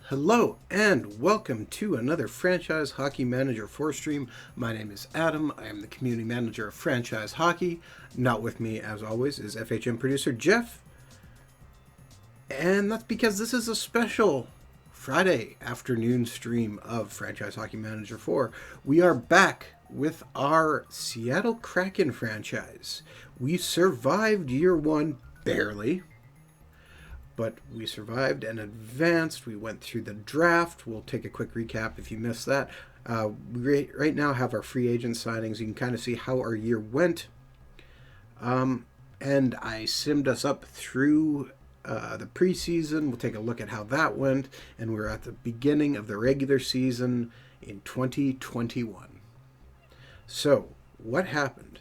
Hello and welcome to another Franchise Hockey Manager 4 stream. My name is Adam. I am the Community Manager of Franchise Hockey. Not with me, as always, is FHM producer Jeff. And that's because this is a special Friday afternoon stream of Franchise Hockey Manager 4. We are back with our Seattle Kraken franchise. We survived year one barely, but we survived and advanced. We went through the draft. We'll take a quick recap if you missed that. We right now have our free agent signings. You can kind of see how our year went. And I simmed us up through the preseason. We'll take a look at how that went. And we're at the beginning of the regular season in 2021. So, what happened?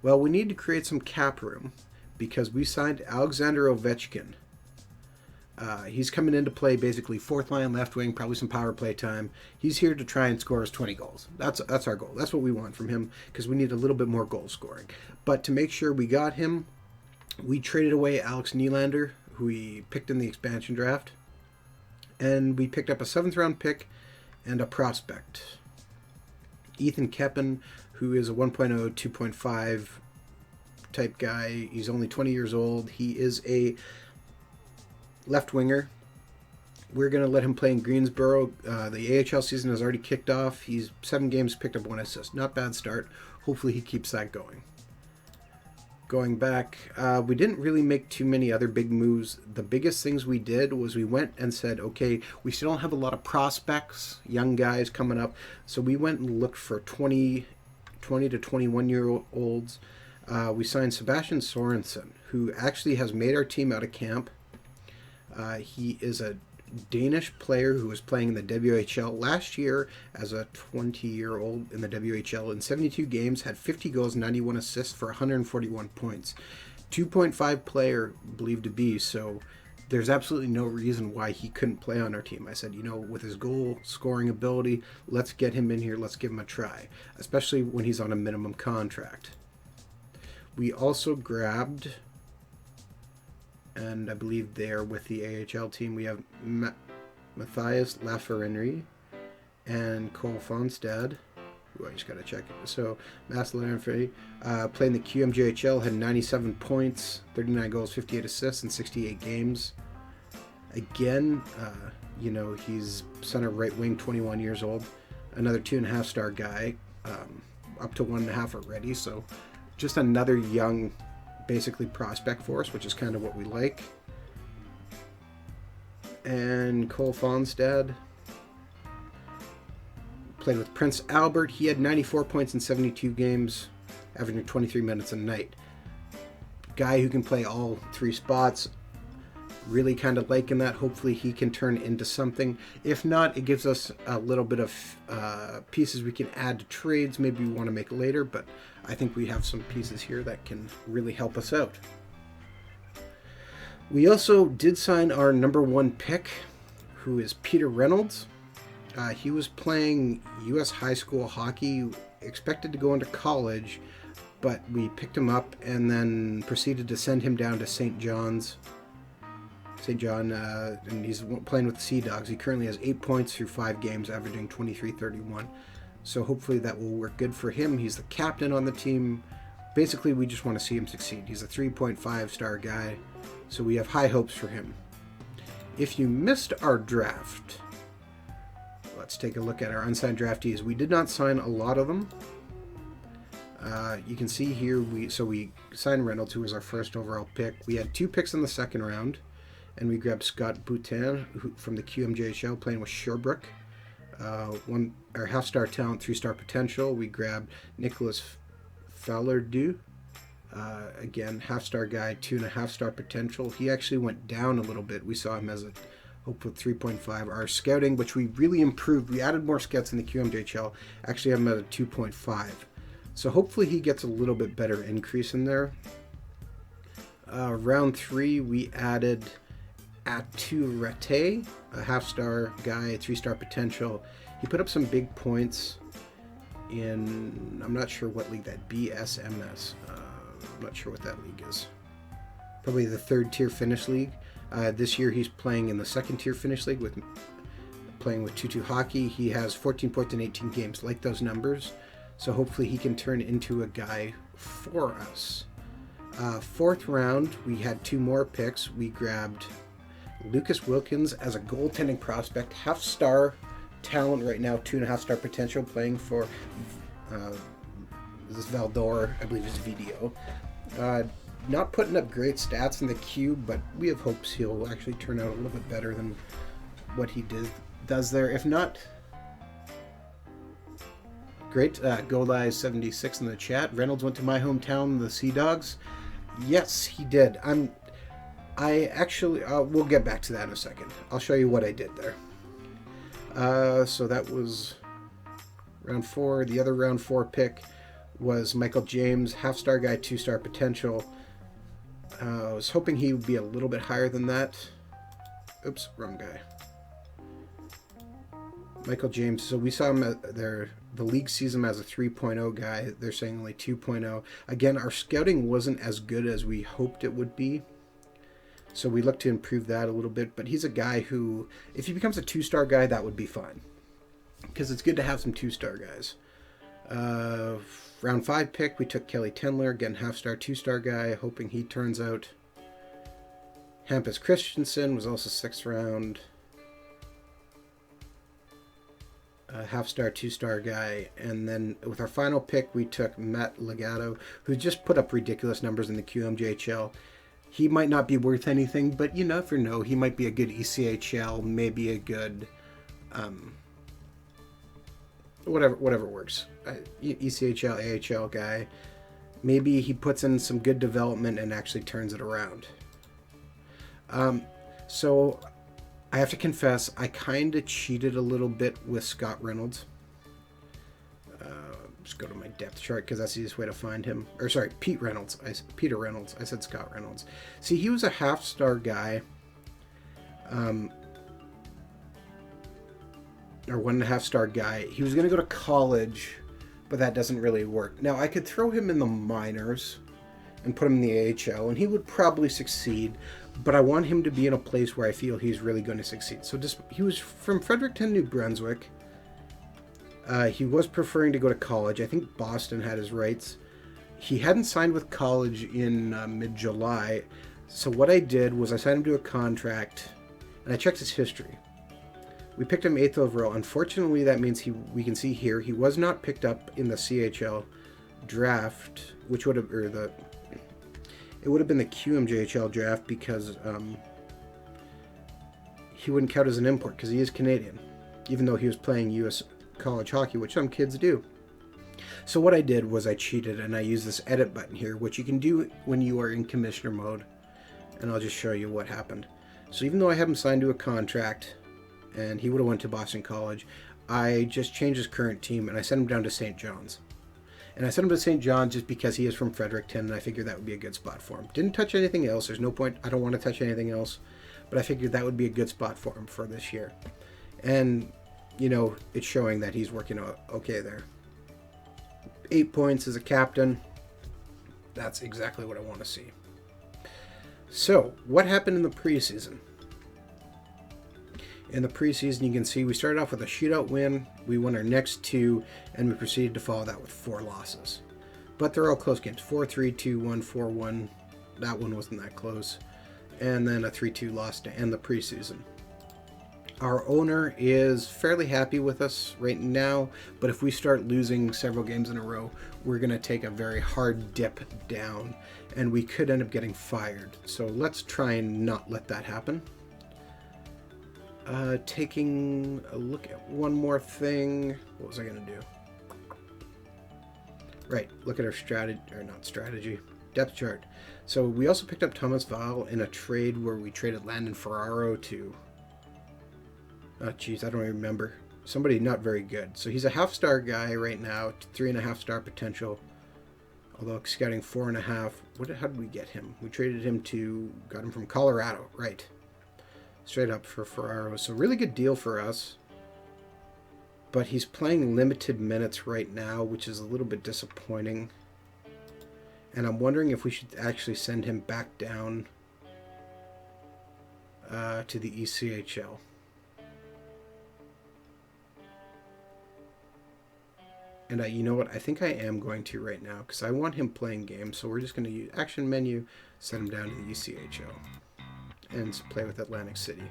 Well, we need to create some cap room because we signed Alexander Ovechkin. He's coming in to play basically fourth line, left wing, probably some power play time. He's here to try and score us 20 goals. That's our goal. That's what we want from him because we need a little bit more goal scoring. But to make sure we got him, we traded away Alex Nylander, who we picked in the expansion draft. And we picked up a 7th round pick and a prospect. Ethan Keppen, who is a 1.0, 2.5 type guy. He's only 20 years old. He is a left winger. We're going to let him play in Greensboro. The AHL season has already kicked off. He's 7 games, picked up 1 assist. Not bad start. Hopefully he keeps that going. Going back, we didn't really make too many other big moves. The biggest things we did was we went and said, okay, we still don't have a lot of prospects, young guys coming up. So we went and looked for 20 to 21-year-olds. We signed Sebastian Sorensen, who actually has made our team out of camp. He is a Danish player who was playing in the WHL last year as a 20-year-old in the WHL. In 72 games, had 50 goals, 91 assists for 141 points. 2.5 player believed to be, so there's absolutely no reason why he couldn't play on our team. I said, with his goal scoring ability, let's get him in here, let's give him a try, especially when he's on a minimum contract. We also grabbed, and I believe there with the AHL team, we have Matthias Lafreniere and Cole Fonstad. Ooh, I just got to check it. So, Matthias Lafreniere played in the QMJHL, had 97 points, 39 goals, 58 assists in 68 games. Again, he's center right wing, 21 years old. Another 2.5-star guy, up to 1.5 already. So, just another young, basically prospect for us, which is kind of what we like. And Cole Fonstad played with Prince Albert. He had 94 points in 72 games, averaging 23 minutes a night. Guy who can play all 3 spots. Really kind of liking that. Hopefully he can turn into something. If not, it gives us a little bit of pieces we can add to trades maybe we want to make later, but I think we have some pieces here that can really help us out. We also did sign our number 1 pick, who is Peter Reynolds. He was playing U.S. high school hockey, expected to go into college, but we picked him up and then proceeded to send him down to St. John, and he's playing with the Sea Dogs. He currently has 8 points through 5 games, averaging 23-31. So hopefully that will work good for him. He's the captain on the team. Basically, we just want to see him succeed. He's a 3.5-star guy, so we have high hopes for him. If you missed our draft, let's take a look at our unsigned draftees. We did not sign a lot of them. You can see here, we signed Reynolds, who was our first overall pick. We had 2 picks in the 2nd round, and we grabbed Scott Boutin from the QMJHL, playing with Sherbrooke. Our half-star talent, 3-star potential. We grabbed Nicholas Fowler, again, half-star guy, 2.5-star potential. He actually went down a little bit. We saw him as a hope with 3.5. Our scouting, which we really improved, we added more scouts in the QMJHL, actually have him at a 2.5. So hopefully he gets a little bit better increase in there. Round 3, we added Atu Rete, a half-star guy, 3-star potential. He put up some big points in, I'm not sure what league that, BSMS. I'm not sure what that league is. Probably the 3rd tier Finnish league. This year he's playing in the 2nd tier Finnish league with playing with 2-2 hockey. He has 14 points in 18 games. Like those numbers. So hopefully he can turn into a guy for us. Fourth round, we had 2 more picks. We grabbed Lukas Wilkins as a goaltending prospect. Half-star talent right now, 2.5-star potential, playing for this Valdor, I believe is VDO. Not putting up great stats in the Q, but we have hopes he'll actually turn out a little bit better than what he does there. If not, great. Goldeye 76 in the chat. Reynolds went to my hometown, the Sea Dogs. Yes, he did. I actually, we'll get back to that in a second. I'll show you what I did there. So that was round 4. The other round 4 pick was Michael James, half-star guy, 2-star potential. I was hoping he would be a little bit higher than that. Oops, wrong guy. Michael James. So we saw him there. The league sees him as a 3.0 guy. They're saying only 2.0. Again, our scouting wasn't as good as we hoped it would be. So we look to improve that a little bit. But he's a guy who, if he becomes a 2-star guy, that would be fine. Because it's good to have some 2-star guys. Round 5 pick, we took Kelly Tendler. Again, half-star, 2-star guy. Hoping he turns out. Hampus Christensen was also 6th round. Half-star, 2-star guy. And then with our final pick, we took Matt Logano, who just put up ridiculous numbers in the QMJHL. He might not be worth anything, but you never know. He might be a good ECHL, maybe a good, whatever works. ECHL, AHL guy. Maybe he puts in some good development and actually turns it around. So I have to confess, I kind of cheated a little bit with Scott Reynolds. Just go to my depth chart because that's the easiest way to find him. Or sorry, Peter Reynolds. I said Scott Reynolds. See, he was a half-star guy. Or 1.5-star guy. He was going to go to college, but that doesn't really work. Now, I could throw him in the minors and put him in the AHL, and he would probably succeed, but I want him to be in a place where I feel he's really going to succeed. So he was from Fredericton, New Brunswick. He was preferring to go to college. I think Boston had his rights. He hadn't signed with college in mid-July, so what I did was I signed him to a contract, and I checked his history. We picked him 8th overall. Unfortunately, that means we can see here he was not picked up in the CHL draft, which would have, it would have been the QMJHL draft because he wouldn't count as an import because he is Canadian, even though he was playing U.S. college hockey, which some kids do. So what I did was I cheated and I used this edit button here, which you can do when you are in commissioner mode, and I'll just show you what happened. So even though I have him signed to a contract and he would have went to Boston College, I just changed his current team and I sent him down to St. John's. And I sent him to St. John's just because he is from Fredericton and I figured that would be a good spot for him. Didn't touch anything else. There's no point. I don't want to touch anything else. But I figured that would be a good spot for him for this year. And, you know, it's showing that he's working okay there. 8 points as a captain. That's exactly what I want to see. So, what happened in the preseason? In the preseason, you can see we started off with a shootout win. We won our next 2, and we proceeded to follow that with 4 losses. But they're all close games. 4-3, 2-1, 4-1. That one wasn't that close. And then a 3-2 loss to end the preseason. Our owner is fairly happy with us right now, but if we start losing several games in a row, we're going to take a very hard dip down, and we could end up getting fired. So let's try and not let that happen. Taking a look at one more thing. What was I going to do? Right, look at our depth chart. So we also picked up Thomas Val in a trade where we traded Landon Ferraro to, oh geez, I don't even remember. Somebody not very good. So he's a half-star guy right now, 3.5-star potential. Although scouting 4.5. How did we get him? We traded him got him from Colorado, right. Straight up for Ferraro. So really good deal for us. But he's playing limited minutes right now, which is a little bit disappointing. And I'm wondering if we should actually send him back down to the ECHL. And you know what? I think I am going to right now because I want him playing games. So we're just going to use action menu, send him down to the UCHL, and play with Atlantic City.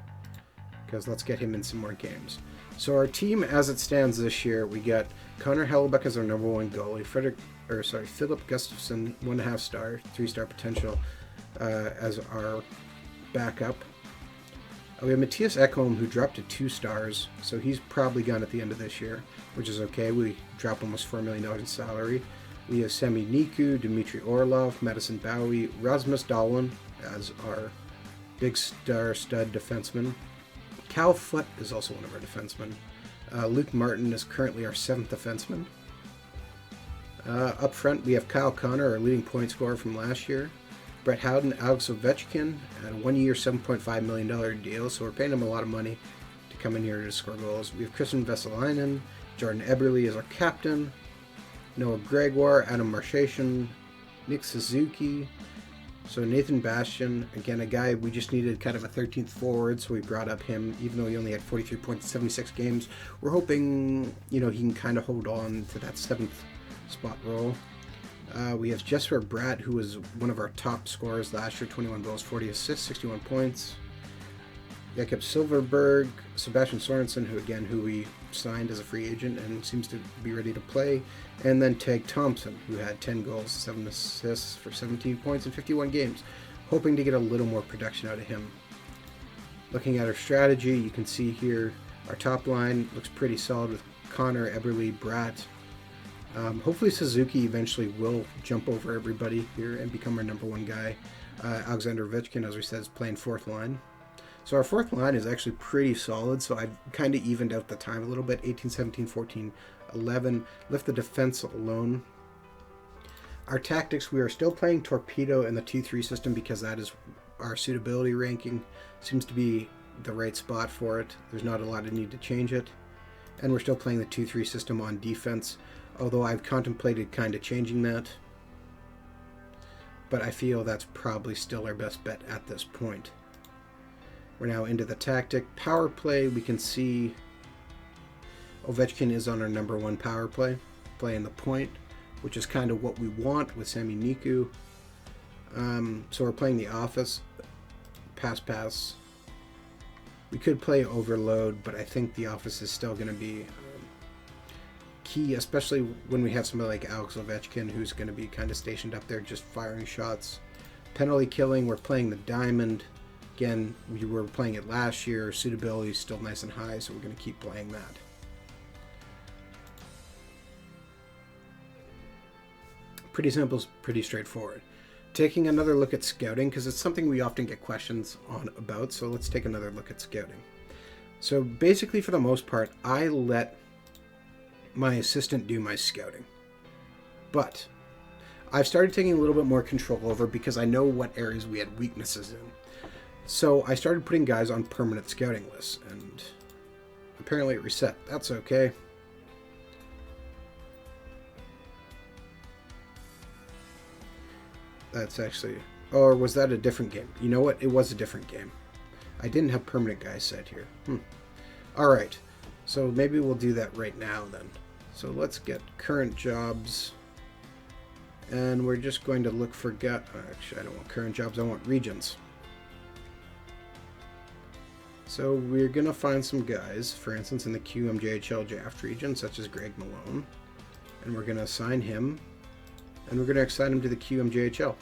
Because let's get him in some more games. So our team, as it stands this year, we got Connor Hellebuck as our number one goalie. Philip Gustafson, 1.5 star, 3-star potential as our backup. We have Matthias Ekholm, who dropped to 2 stars, so he's probably gone at the end of this year, which is okay. We dropped almost $4 million in salary. We have Sami Niku, Dmitry Orlov, Madison Bowie, Rasmus Dahlin as our big star stud defenseman. Cal Foote is also one of our defensemen. Luke Martin is currently our 7th defenseman. Up front, we have Kyle Connor, our leading point scorer from last year. Brett Howden, Alex Ovechkin, at a 1-year, $7.5 million deal, so we're paying him a lot of money to come in here to score goals. We have Christian Vesalainen, Jordan Eberle as our captain, Noah Gregoire, Adam Marcheshin, Nick Suzuki, so Nathan Bastian, again, a guy we just needed kind of a 13th forward, so we brought up him, even though he only had 43 points, 76 games. We're hoping, he can kind of hold on to that 7th spot role. We have Jesper Bratt, who was one of our top scorers last year, 21 goals, 40 assists, 61 points. Jakob Silverberg, Sebastian Sorensen, who we signed as a free agent and seems to be ready to play. And then Tag Thompson, who had 10 goals, 7 assists for 17 points in 51 games. Hoping to get a little more production out of him. Looking at our strategy, you can see here our top line looks pretty solid with Connor, Eberle, Bratt. Hopefully Suzuki eventually will jump over everybody here and become our number one guy. Alexander Ovechkin, as we said, is playing 4th line. So our 4th line is actually pretty solid, so I've kind of evened out the time a little bit. 18, 17, 14, 11. Left the defense alone. Our tactics, we are still playing Torpedo in the 2-3 system because that is our suitability ranking. Seems to be the right spot for it. There's not a lot of need to change it. And we're still playing the 2-3 system on defense, although I've contemplated kind of changing that. But I feel that's probably still our best bet at this point. We're now into the tactic. Power play, we can see Ovechkin is on our number one power play, playing the point, which is kind of what we want with Sami Niku. So we're playing the office, pass. We could play overload, but I think the office is still going to be key, especially when we have somebody like Alex Ovechkin, who's going to be kind of stationed up there just firing shots. Penalty killing, we're playing the diamond. Again, we were playing it last year. Suitability is still nice and high, so we're going to keep playing that. Pretty simple, pretty straightforward. Taking another look at scouting, because it's something we often get questions on about, so let's take another look at scouting. So basically, for the most part, I let my assistant do my scouting. But I've started taking a little bit more control over because I know what areas we had weaknesses in. So I started putting guys on permanent scouting lists, and apparently it reset. That's okay. That's actually... Or was that a different game? You know what? It was a different game. I didn't have permanent guys set here. Alright. So maybe we'll do that right now then. So let's get current jobs. And we're just going to look for... Actually, I don't want current jobs. I want regions. So we're going to find some guys, for instance, in the QMJHL draft region, such as Greg Malone. And we're going to assign him. And we're going to assign him to the QMJHL.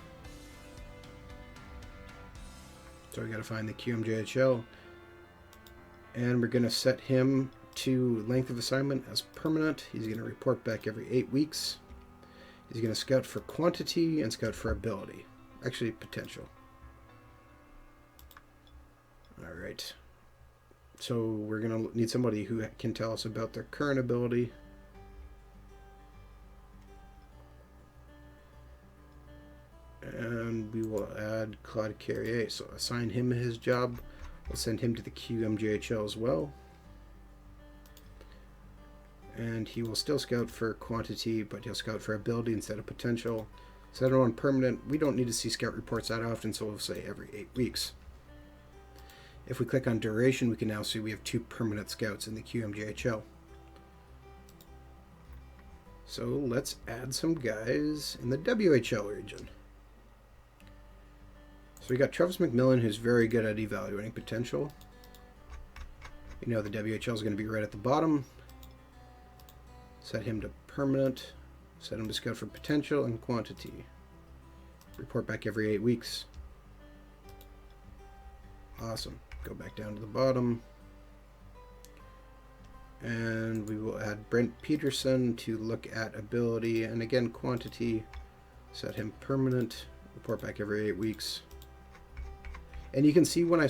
So we got to find the QMJHL. And we're going to set him to length of assignment as permanent. He's going to report back every 8 weeks. He's going to scout for quantity and scout for ability. Actually, potential. All right. So we're going to need somebody who can tell us about their current ability. And we will add Claude Carrier. So assign him his job. We'll send him to the QMJHL as well. And he will still scout for quantity, but he'll scout for ability instead of potential. Set it on permanent. We don't need to see scout reports that often, so we'll say every 8 weeks. If we click on duration, we can now see we have 2 permanent scouts in the QMJHL. So let's add some guys in the WHL region. So we got Travis McMillan, who's very good at evaluating potential. You know the WHL is going to be right at the bottom. Set him to permanent. Set him to scout for potential and quantity. Report back every 8 weeks. Awesome. Go back down to the bottom. And we will add Brent Peterson to look at ability. And again, quantity. Set him permanent. Report back every 8 weeks. And you can see when I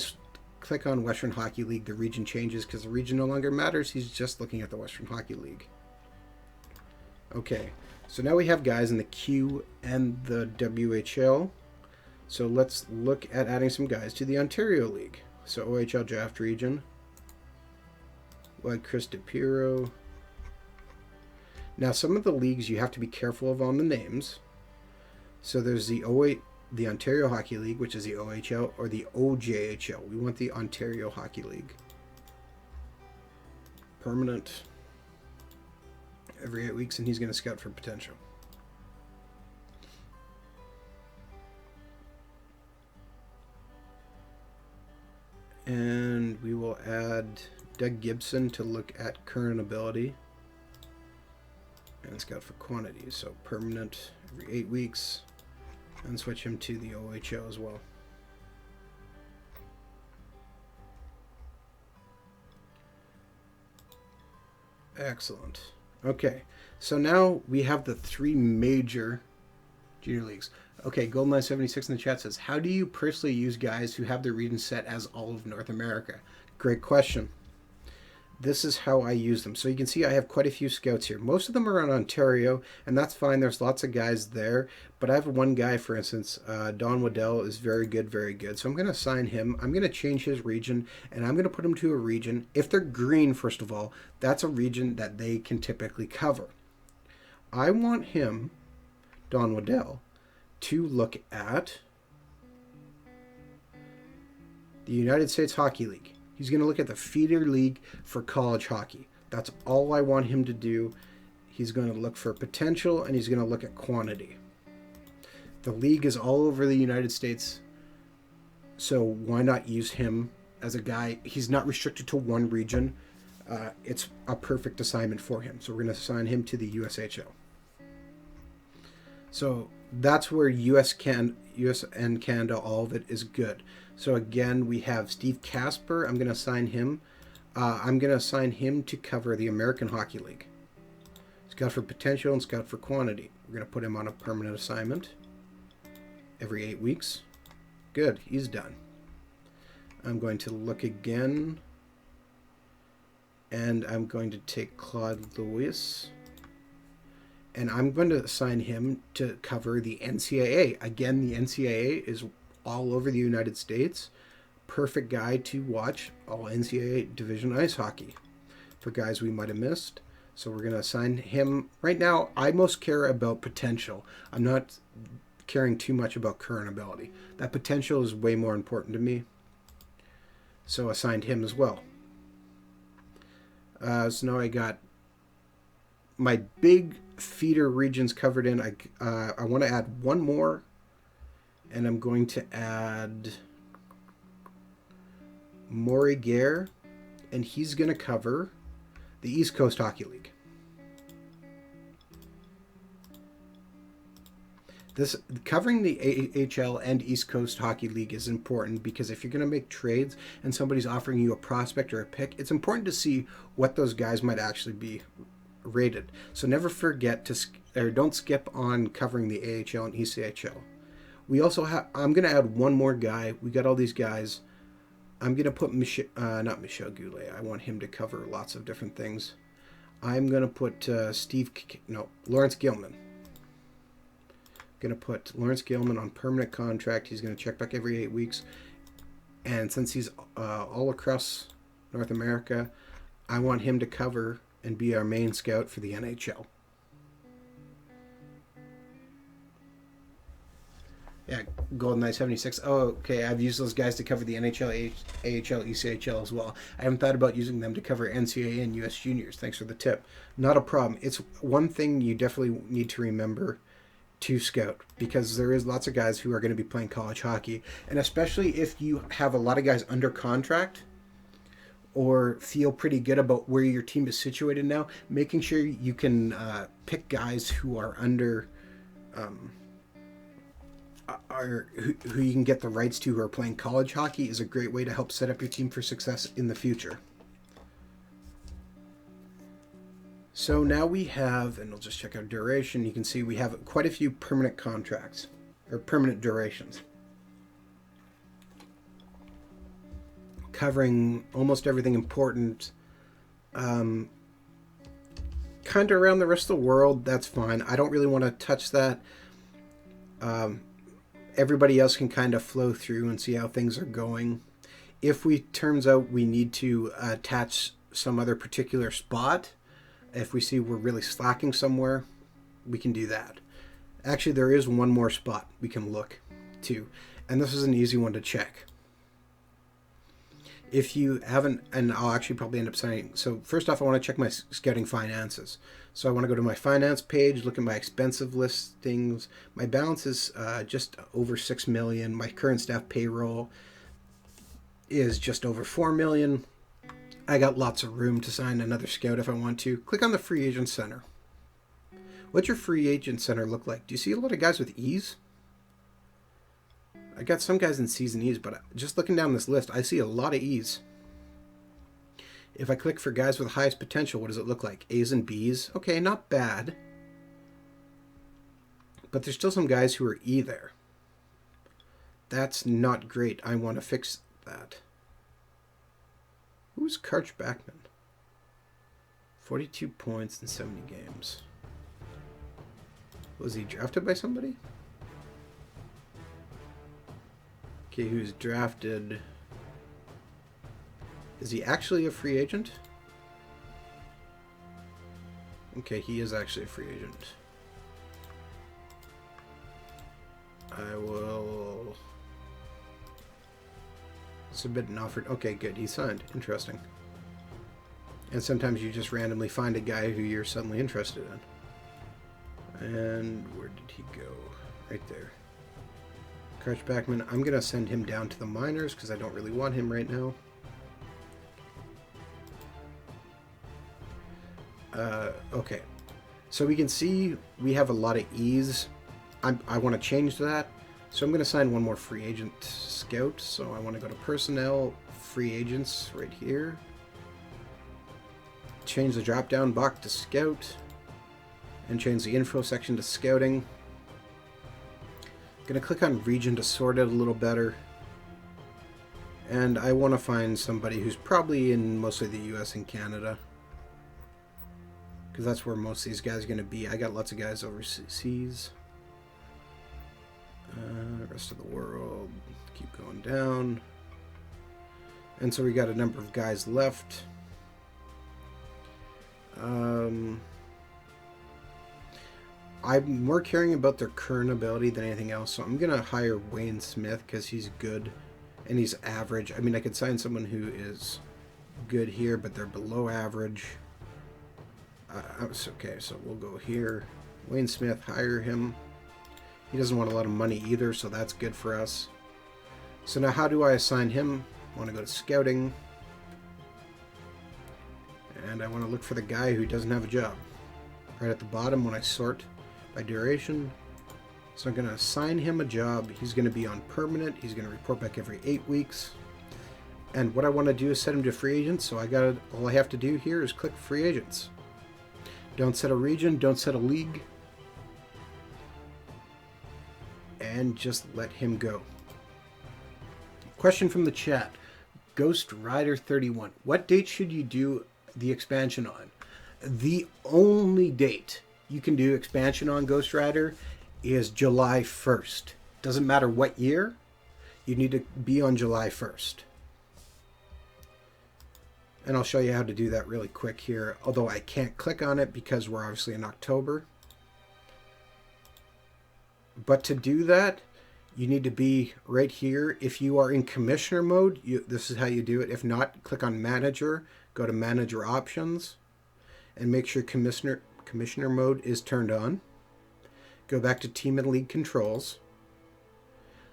click on Western Hockey League, the region changes because the region no longer matters. He's just looking at the Western Hockey League. Okay, so now we have guys in the Q and the WHL. So let's look at adding some guys to the Ontario League. So OHL draft region. Like Chris DePiro. Now some of the leagues you have to be careful of on the names. So there's the Ontario Hockey League, which is the OHL, or the OJHL. We want the Ontario Hockey League. Permanent. Every 8 weeks, and he's going to scout for potential. And we will add Doug Gibson to look at current ability and scout for quantity. So permanent every 8 weeks, and switch him to the OHL as well. Excellent. Okay, so now we have the 3 major junior leagues. Okay, Goldeneye76 in the chat says, how do you personally use guys who have their region set as all of North America? Great question. This is how I use them. So you can see I have quite a few scouts here. Most of them are in Ontario, and that's fine. There's lots of guys there. But I have one guy, for instance, Don Waddell is very good, very good. So I'm going to assign him. I'm going to change his region, and I'm going to put him to a region. If they're green, first of all, that's a region that they can typically cover. I want him, Don Waddell, to look at the United States Hockey League. He's going to look at the feeder league for college hockey. That's all I want him to do. He's going to look for potential, and he's going to look at quantity. The league is all over the United States, so why not use him as a guy? He's not restricted to one region. It's a perfect assignment for him. So we're going to assign him to the USHL. So that's where US and Canada, all of it is good. So again, we have Steve Casper. I'm going to assign him. I'm going to assign him to cover the American Hockey League. Scout for potential and scout for quantity. We're going to put him on a permanent assignment every 8 weeks. Good, he's done. I'm going to look again, and I'm going to take Claude Lewis, and I'm going to assign him to cover the NCAA. Again, the NCAA is all over the United States. Perfect guy to watch all NCAA Division ice hockey for guys we might have missed. So we're going to assign him. Right now, I most care about potential. I'm not caring too much about current ability. That potential is way more important to me. So assigned him as well. So now I got my big feeder regions covered in. I want to add one more. And I'm going to add Maury Gare, and he's going to cover the East Coast Hockey League. Covering the AHL and East Coast Hockey League is important because if you're going to make trades and somebody's offering you a prospect or a pick, it's important to see what those guys might actually be rated. So never forget don't skip on covering the AHL and ECHL. We also have, I'm going to add one more guy. We got all these guys. I'm going to put not Michel Goulet. I want him to cover lots of different things. I'm going to put Lawrence Gilman. Going to put Lawrence Gilman on permanent contract. He's going to check back every 8 weeks. And since he's all across North America, I want him to cover and be our main scout for the NHL. Yeah, GoldenEye 76. Oh, okay. I've used those guys to cover the NHL, AHL, ECHL as well. I haven't thought about using them to cover NCAA and US Juniors. Thanks for the tip. Not a problem. It's one thing you definitely need to remember to scout, because there is lots of guys who are going to be playing college hockey. And especially if you have a lot of guys under contract or feel pretty good about where your team is situated now, making sure you can pick guys who are under... who you can get the rights to, who are playing college hockey, is a great way to help set up your team for success in the future. So now we have, and we'll just check out duration, you can see we have quite a few permanent contracts, or permanent durations, covering almost everything important. Kind of around the rest of the world, that's fine. I don't really want to touch that. Everybody else can kind of flow through and see how things are going. If turns out we need to attach some other particular spot, if we see we're really slacking somewhere, we can do that. Actually, there is one more spot we can look to, and this is an easy one to check. If you haven't, and I'll actually probably end up signing. So first off, I want to check my scouting finances. So I want to go to my finance page, look at my expensive listings. My balance is just over $6 million. My current staff payroll is just over $4 million. I got lots of room to sign another scout if I want to. Click on the free agent center. What's your free agent center look like? Do you see a lot of guys with E's? I got some guys in C's and E's, but just looking down this list, I see a lot of E's. If I click for guys with highest potential, what does it look like? A's and B's? Okay, not bad. But there's still some guys who are E there. That's not great. I want to fix that. Who's Karch Backman? 42 points in 70 games. Was he drafted by somebody? Okay, who's drafted? Is he actually a free agent? Okay, he is actually a free agent. I will submit an offer. Okay, good. He signed. Interesting. And sometimes you just randomly find a guy who you're suddenly interested in. And where did he go? Right there. Karch Backman. I'm going to send him down to the minors because I don't really want him right now. Okay. So we can see we have a lot of E's. I want to change that. So I'm going to sign one more free agent scout. So I want to go to personnel, free agents right here. Change the drop down box to scout. And change the info section to scouting. Going to click on region to sort it a little better. And I want to find somebody who's probably in mostly the US and Canada, because that's where most of these guys are going to be. I got lots of guys overseas. Rest of the world. Keep going down. And so we got a number of guys left. I'm more caring about their current ability than anything else, so I'm going to hire Wayne Smith because he's good and he's average. I mean, I could sign someone who is good here, but they're below average. Okay, so we'll go here. Wayne Smith, hire him. He doesn't want a lot of money either, so that's good for us. So now how do I assign him? I want to go to scouting. And I want to look for the guy who doesn't have a job. Right at the bottom when I sort by duration. So I'm going to assign him a job. He's going to be on permanent. He's going to report back every 8 weeks. And what I want to do is set him to free agents. So all I have to do here is click free agents. Don't set a region. Don't set a league. And just let him go. Question from the chat. Ghost Rider 31. What date should you do the expansion on? The only date you can do expansion on Ghost Rider is July 1st. Doesn't matter what year, you need to be on July 1st. And I'll show you how to do that really quick here, although I can't click on it because we're obviously in October. But to do that, you need to be right here. If you are in commissioner mode, this is how you do it. If not, click on manager, go to manager options, and make sure commissioner mode is turned on. Go back to team and league controls.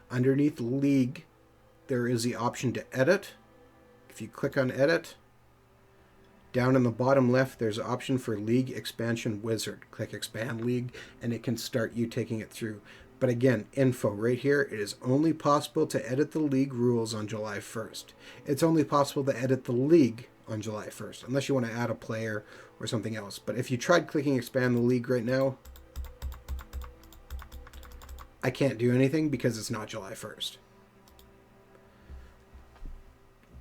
Underneath league, there is the option to edit. If you click on edit, down in the bottom left, there's an option for league expansion wizard. Click expand league, and it can start you taking it through. But again, info right here, it is only possible to edit the league rules on July 1st. It's only possible to edit the league on July 1st, unless you want to add a player or something else. But if you tried clicking expand the league right now, I can't do anything because it's not July 1st.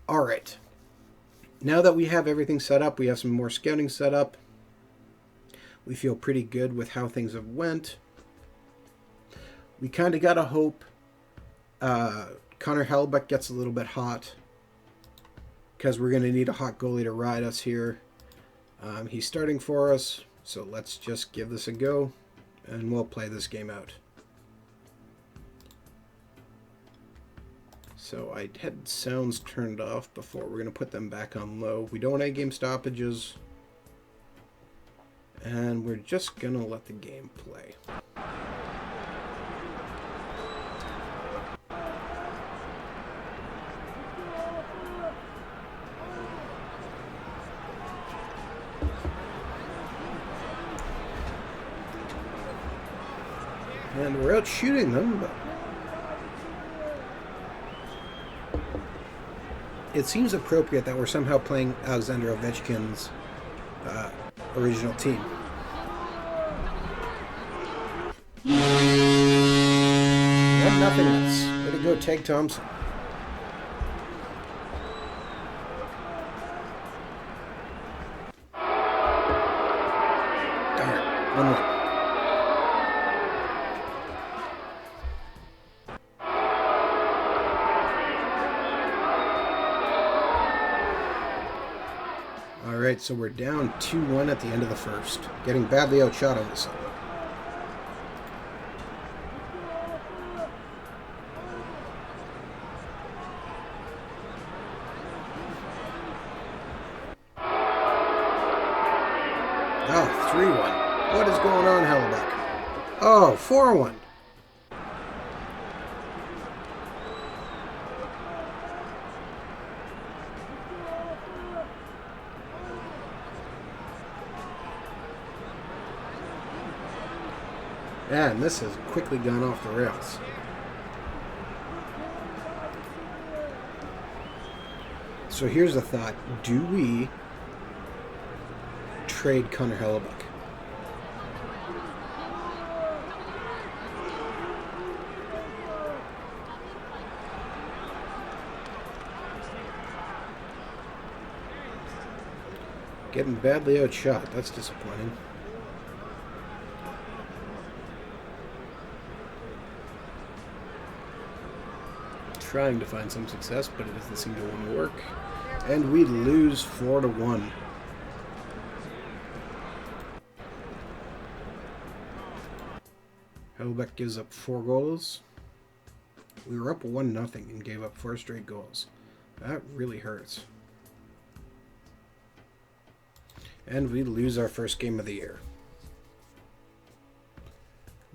All right. Now that we have everything set up, we have some more scouting set up. We feel pretty good with how things have went. We kind of got to hope Connor Hellebuck gets a little bit hot, because we're going to need a hot goalie to ride us here. He's starting for us, so let's just give this a go, and we'll play this game out. So I had sounds turned off before. We're going to put them back on low. We don't want any game stoppages, and we're just going to let the game play. And we're out shooting them, but it seems appropriate that we're somehow playing Alexander Ovechkin's original team. 1-0. Way to go, Tag Thompson. Darn, 1-1. Alright, so we're down 2-1 at the end of the first. Getting badly outshot on this one. Oh, 3-1. What is going on, Hellebuck? Oh, 4-1. And this has quickly gone off the rails. So here's the thought. Do we trade Connor Hellebuck? Getting badly outshot. That's disappointing. Trying to find some success, but it doesn't seem to want to work. And we lose 4-1. Hellebuck gives up 4 goals. We were up 1-0 and gave up 4 straight goals. That really hurts. And we lose our first game of the year.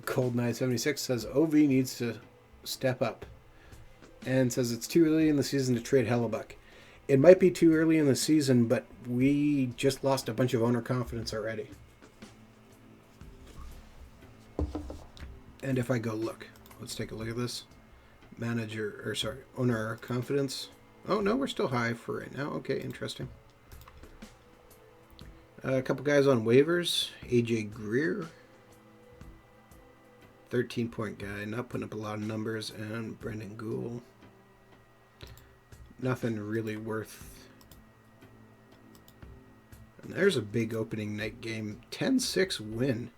Cold 976 says OV needs to step up. And says it's too early in the season to trade Hellebuck. It might be too early in the season, but we just lost a bunch of owner confidence already. And if I go look, let's take a look at this. Owner confidence. Oh no, we're still high for right now. Okay, interesting. A couple guys on waivers. AJ Greer. 13-point guy, not putting up a lot of numbers, and Brendan Gould. Nothing really worth. And there's a big opening night game. 10-6 win.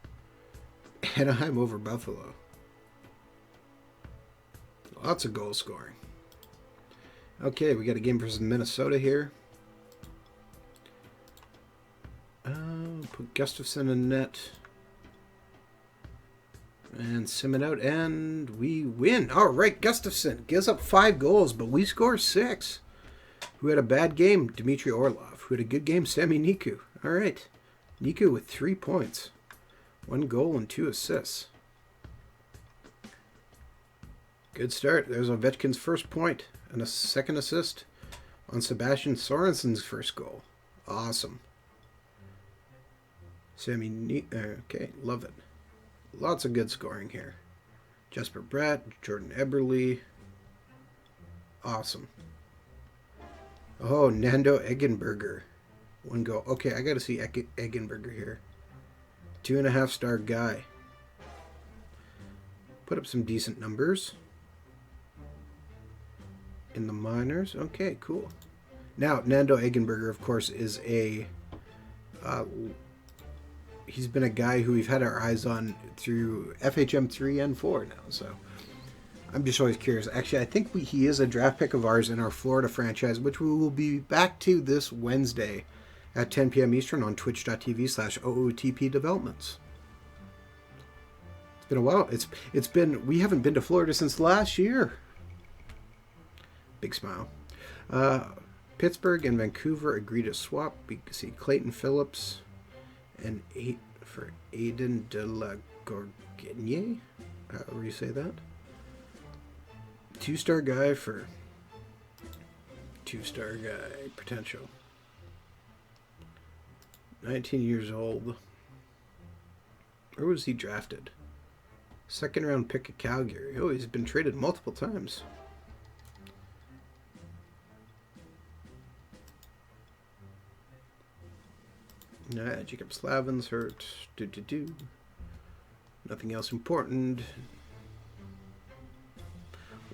Anaheim over Buffalo. Lots of goal scoring. Okay, we got a game versus Minnesota here. Put Gustafsson in net. And sim it out, and we win. All right, Gustafsson gives up 5 goals, but we score 6. Who had a bad game? Dmitry Orlov. Who had a good game? Sami Niku. All right. Niku with 3 points. 1 goal and 2 assists. Good start. There's Ovechkin's first point and a second assist on Sebastian Sorensen's first goal. Awesome. Okay, love it. Lots of good scoring here. Jesper Bratt, Jordan Eberle. Awesome. Oh, Nando Eggenberger. 1 goal. Okay, I got to see Eggenberger here. 2.5-star guy. Put up some decent numbers. In the minors. Okay, cool. Now, Nando Eggenberger, of course, is a... he's been a guy who we've had our eyes on through FHM 3 and 4 now, so I'm just always curious. Actually, I think he is a draft pick of ours in our Florida franchise, which we will be back to this Wednesday at 10 p.m. Eastern on twitch.tv/OOTP Developments. It's been a while. We haven't been to Florida since last year. Big smile. Pittsburgh and Vancouver agree to swap. We can see Clayton Phillips and 8 for Aiden de la Gourguigne. However you say that. 2-star guy for 2-star guy potential. 19 years old. Where was he drafted? 2nd round pick of Calgary. Oh, he's been traded multiple times. Jacob Slavin's hurt. Nothing else important.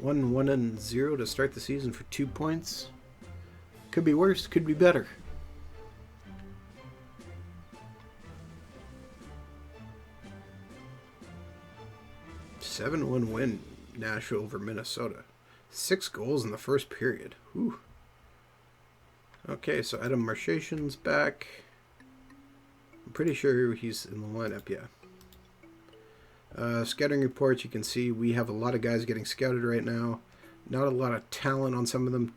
1-1-0 to start the season for 2 points. Could be worse, could be better. A 7-1 win, Nashville over Minnesota. 6 goals in the first period. Whew. Okay, so Adam Marcheson's back. I'm pretty sure he's in the lineup, yeah. Scouting reports, you can see we have a lot of guys getting scouted right now. Not a lot of talent on some of them.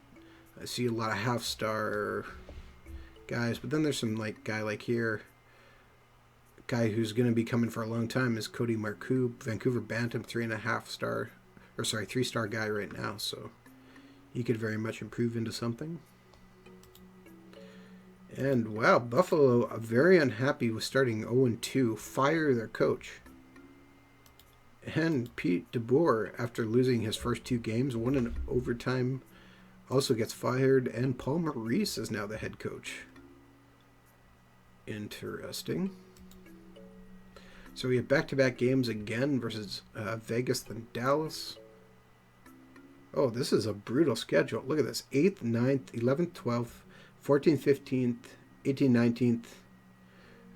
I see a lot of half-star guys, but then there's some guy like here. Guy who's going to be coming for a long time is Cody Marcoux, Vancouver Bantam, 3-star guy right now, so he could very much improve into something. And wow, Buffalo are very unhappy with starting 0-2. Fire their coach. And Pete DeBoer, after losing his first 2 games, 1 in overtime, also gets fired. And Paul Maurice is now the head coach. Interesting. So we have back-to-back games again versus Vegas and Dallas. Oh, this is a brutal schedule. Look at this. 8th, 9th, 11th, 12th. 14th, 15th, 18th, 19th,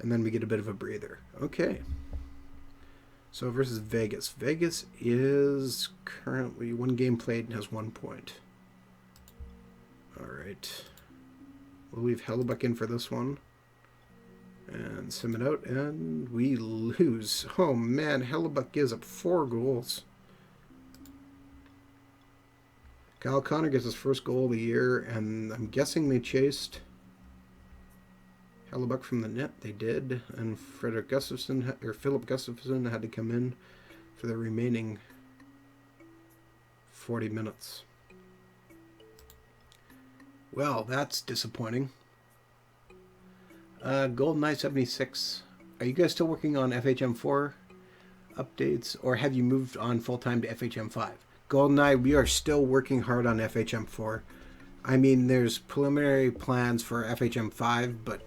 and then we get a bit of a breather. Okay. So versus Vegas. Vegas is currently 1 game played and has 1 point. All right. We'll leave Hellebuck in for this one. And sim it out, and we lose. Oh, man. Hellebuck gives up 4 goals. Kyle Connor gets his first goal of the year, and I'm guessing they chased Hellebuck from the net. They did, and Philip Gustafsson had to come in for the remaining 40 minutes. Well, that's disappointing. GoldenEye 76. Are you guys still working on FHM 4 updates, or have you moved on full-time to FHM 5? GoldenEye, we are still working hard on FHM 4. I mean, there's preliminary plans for FHM 5, but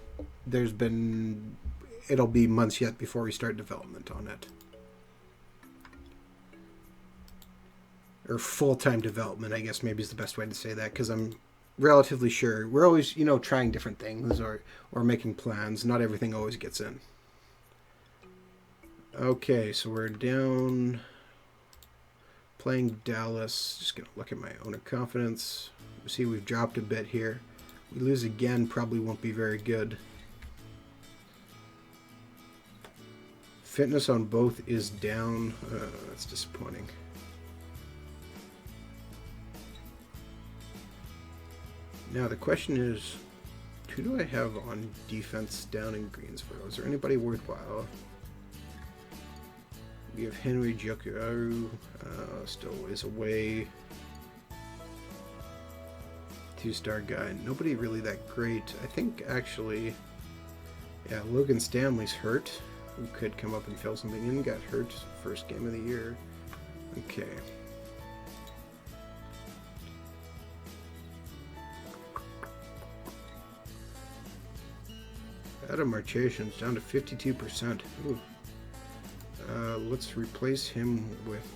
it'll be months yet before we start development on it. Or full-time development, I guess maybe is the best way to say that, because I'm relatively sure. We're always, trying different things or making plans. Not everything always gets in. Okay, so we're down... playing Dallas. Just going to look at my owner confidence. See, we've dropped a bit here. We lose again, probably won't be very good. fitness on both is down. That's disappointing. Now the question is, who do I have on defense down in Greensboro? Is there anybody worthwhile? We have Henry Jokaru, still a ways away. 2-star guy. Nobody really that great. I think actually, yeah, Logan Stanley's hurt. Who could come up and fill something in. Got hurt first game of the year. Okay. Adam Marchation's down to 52%. Ooh. Let's replace him with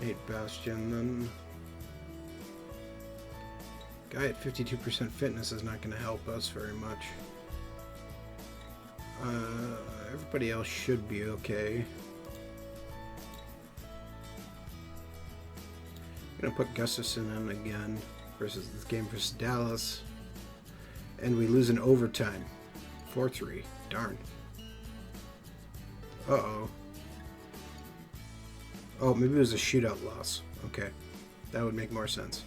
Nate Bastian then. Guy at 52% fitness is not going to help us very much. Everybody else should be okay. I'm going to put Gustafson in again versus this game versus Dallas. And we lose in overtime. 4-3. Darn. Uh-oh. Oh, maybe it was a shootout loss. Okay. That would make more sense.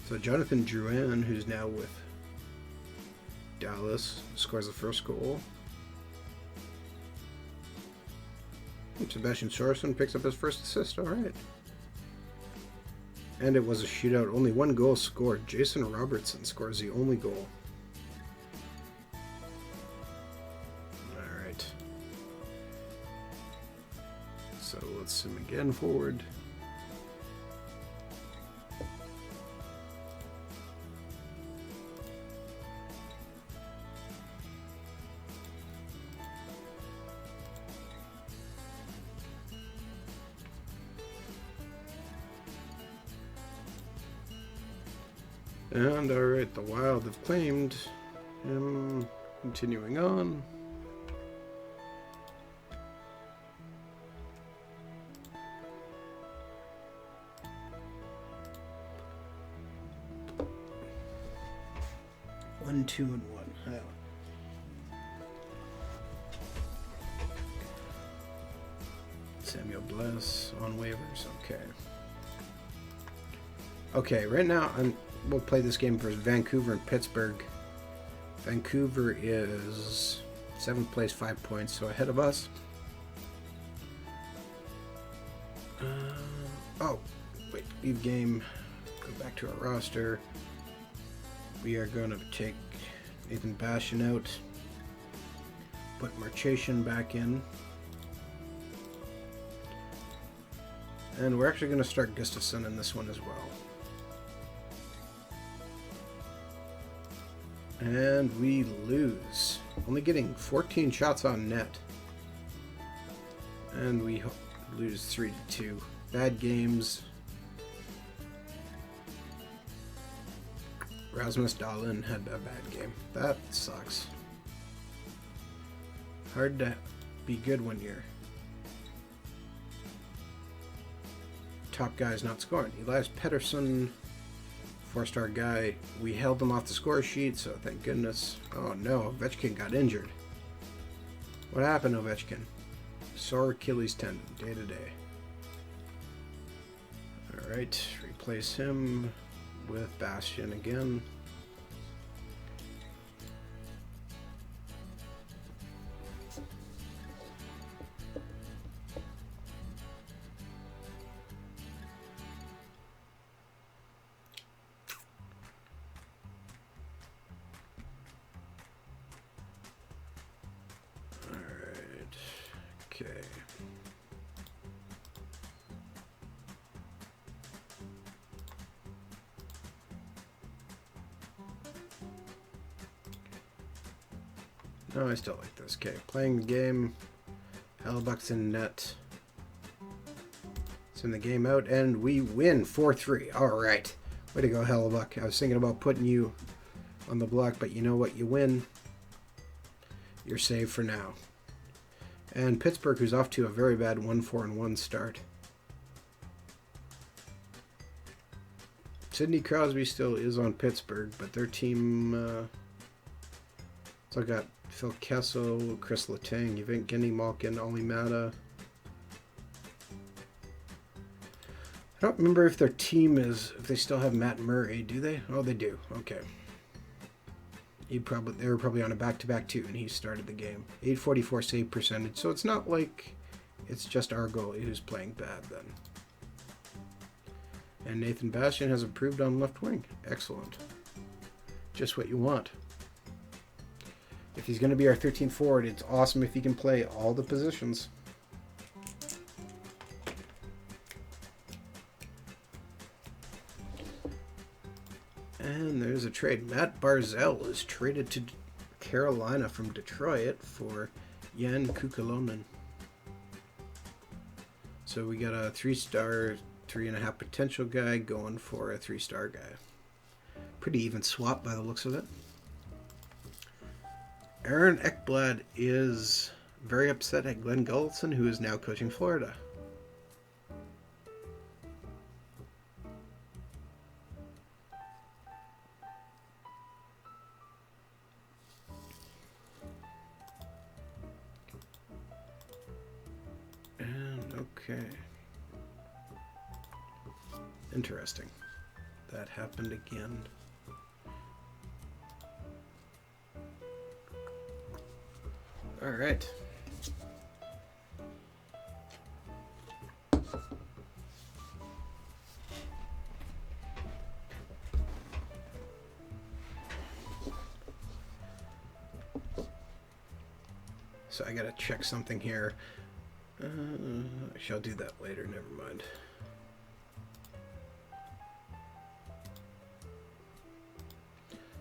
So Jonathan Drouin, who's now with Dallas, scores the first goal. And Sebastian Sorensen picks up his first assist. All right. And it was a shootout. Only one goal scored. Jason Robertson scores the only goal. All right. So let's sim again forward. And alright, the Wild have claimed him. Continuing on. One, 2, and 1. Oh. Samuel Bless on waivers. Okay. Okay, right now we'll play this game versus Vancouver and Pittsburgh. Vancouver is 7th place, 5 points, so ahead of us. Oh, wait, leave game. Go back to our roster. We are going to take Nathan Bastian out. Put Marchation back in. And we're actually going to start Gustafson in this one as well. And we lose. Only getting 14 shots on net. And we lose 3-2. Bad games. Rasmus Dahlin had a bad game. That sucks. Hard to be good when you're top guy's not scoring. Elias Pettersson, 4-star guy. We held him off the score sheet, so thank goodness. Oh no, Ovechkin got injured. What happened, Ovechkin? Sore Achilles tendon, day to day. Alright, replace him with Bastian again. Okay. No, I still like this. Okay, playing the game. Hellebuck's in net. Send the game out, and we win 4-3. All right. Way to go, Hellebuck. I was thinking about putting you on the block, but you know what? You win. You're saved for now. And Pittsburgh, who's off to a very bad 1-4-1 start. Sidney Crosby still is on Pittsburgh, but their team still got Phil Kessel, Chris Letang, Evgeny Malkin, Ollie Mata. I don't remember if their team is, if they still have Matt Murray, do they? Oh, they do. Okay. They were probably on a back-to-back too, and he started the game. 844 save percentage, so it's not like it's just our goalie who's playing bad then. And Nathan Bastian has improved on left wing. Excellent. Just what you want. If he's going to be our 13th forward, it's awesome if he can play all the positions. And there's a trade. Matt Barzal is traded to Carolina from Detroit for Jan Kukalonen. So we got a 3-star, 3.5 potential guy going for a 3-star guy. Pretty even swap by the looks of it. Aaron Ekblad is very upset at Glenn Gulson, who is now coaching Florida. Okay. Interesting. That happened again. All right. So I gotta check something here. I shall do that later, never mind.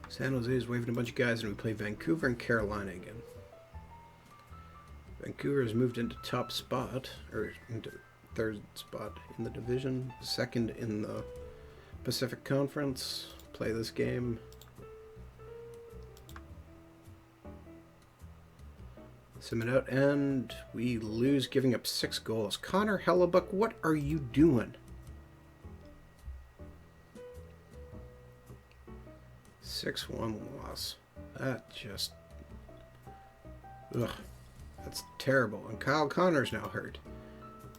San Jose is waving a bunch of guys, and we play Vancouver and Carolina again. Vancouver has moved into top spot, or into third spot in the division, second in the Pacific Conference. Play this game. Sim it out, and we lose, giving up 6 goals. Connor Hellebuck, what are you doing? 6-1 loss. That just... Ugh. That's terrible. And Kyle Connor's now hurt.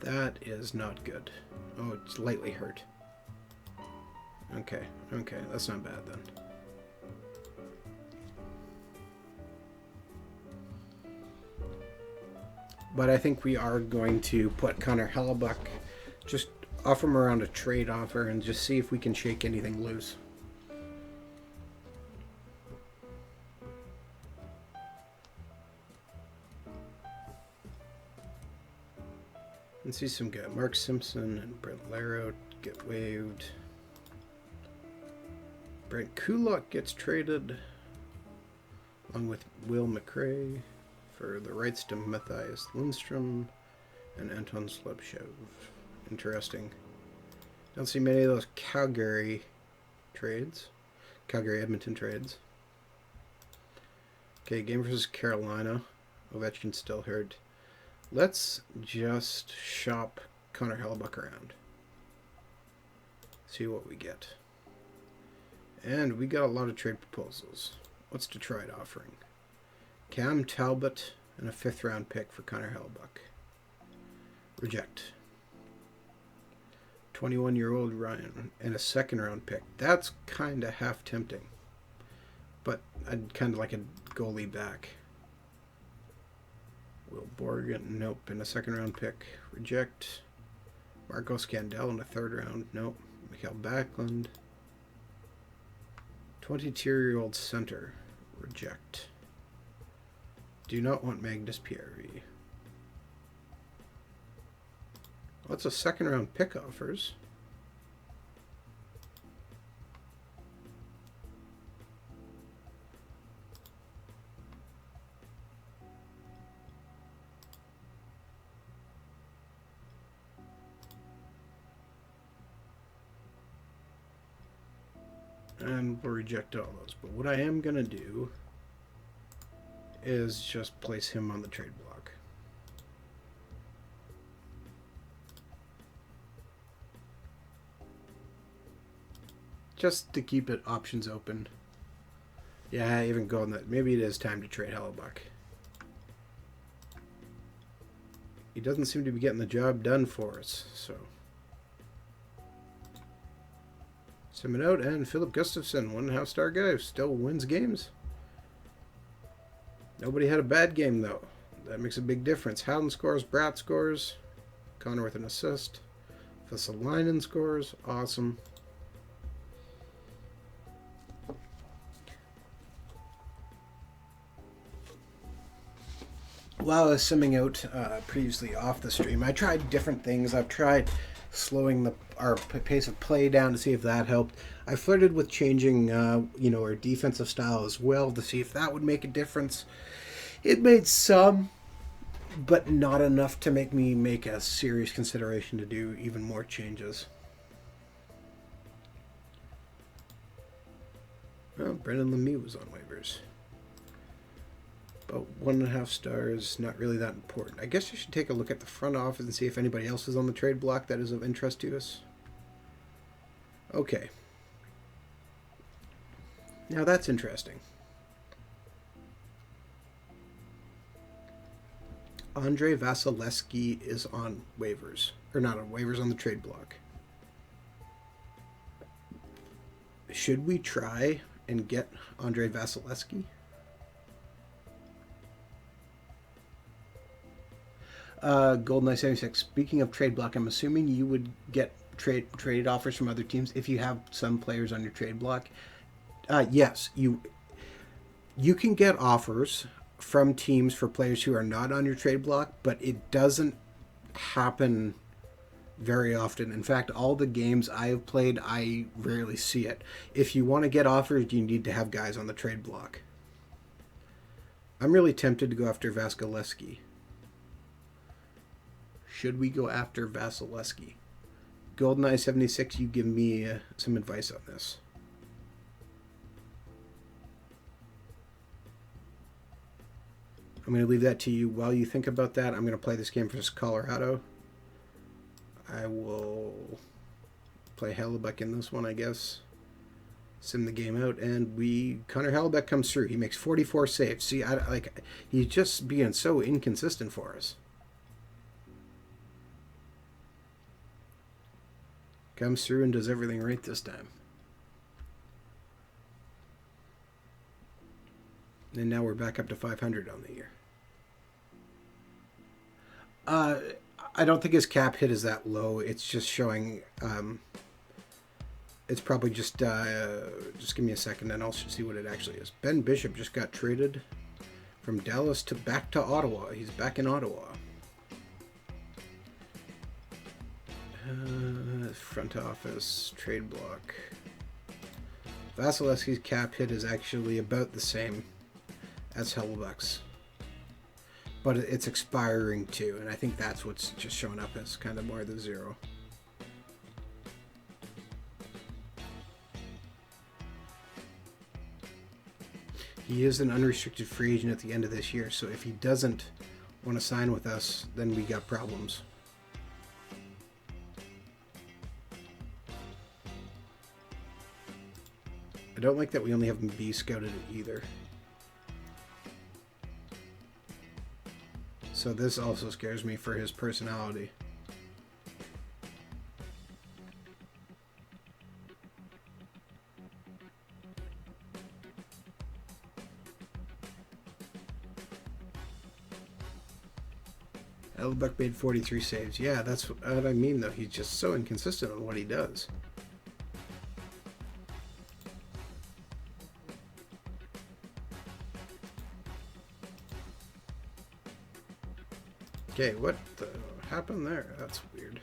That is not good. Oh, it's lightly hurt. Okay, that's not bad then. But I think we are going to put Connor Hellebuck, just offer him around a trade offer and just see if we can shake anything loose. And see some guy. Mark Simpson and Brent Laro get waived. Brent Kulak gets traded along with Will McRae for the rights to Matthias Lindstrom and Anton Slebchev. Interesting. Don't see many of those Calgary Edmonton trades. Okay, game versus Carolina. Ovechkin's still hurt. Let's just shop Connor Hellebuck around. See what we get. And we got a lot of trade proposals. What's Detroit offering? Cam Talbot and a 5th-round pick for Connor Hellebuck. Reject. 21-year-old Ryan and a 2nd-round pick. That's kind of half tempting. But I'd kind of like a goalie back. Will Borgen, nope. And a 2nd-round pick. Reject. Marco Scandell in a 3rd round. Nope. Mikhail Backlund. 22-year-old center. Reject. Do not want Magnus Pierre. What's a 2nd-round pick offers? And we'll reject all those. But what I am going to do is just place him on the trade block. just to keep it options open. Yeah, even going that. Maybe it is time to trade Hellebuck. He doesn't seem to be getting the job done for us, so. Send it out, and Philip Gustafson, 1.5 star guy, still wins games. Nobody had a bad game, though. That makes a big difference. Howden scores, Bratt scores, Connor with an assist, Vesalainen scores, awesome. While I was simming out previously off the stream, I tried different things. I've tried slowing our pace of play down to see if that helped. I flirted with changing, our defensive style as well to see if that would make a difference. It made some, but not enough to make me make a serious consideration to do even more changes. Well, Brendan Lemieux was on waivers. But 1.5 stars, not really that important. I guess I should take a look at the front office and see if anybody else is on the trade block that is of interest to us. Okay. Now that's interesting. Andrei Vasilevsky is on waivers. Or not on waivers, on the trade block. Should we try and get Andrei Vasilevsky? GoldenEye 76. Speaking of trade block, I'm assuming you would get trade offers from other teams if you have some players on your trade block. Yes, you can get offers from teams for players who are not on your trade block, but it doesn't happen very often. In fact, all the games I have played, I rarely see it. If you want to get offers, you need to have guys on the trade block. I'm really tempted to go after Vasilevsky. Should we go after Vasilevsky? GoldenEye 76, you give me some advice on this. I'm going to leave that to you. While you think about that, I'm going to play this game versus Colorado. I will play Hellebuck in this one, I guess. Sim the game out, and Connor Hellebuck comes through. He makes 44 saves. See, he's just being so inconsistent for us. Comes through and does everything right this time. And now we're back up to 500 on the year. I don't think his cap hit is that low. It's just showing. It's probably just give me a second and I'll see what it actually is. Ben Bishop just got traded from Dallas back to Ottawa. He's back in Ottawa. Front office, trade block. Vasilevsky's cap hit is actually about the same as Hellebuck's. But it's expiring too, and I think that's what's just showing up as kind of more the zero. He is an unrestricted free agent at the end of this year, so if he doesn't want to sign with us, then we got problems. I don't like that we only have him B scouted either. So this also scares me for his personality. Hellebuck made 43 saves. Yeah, that's what I mean, though. He's just so inconsistent on what he does. Okay, what the happened there? That's weird.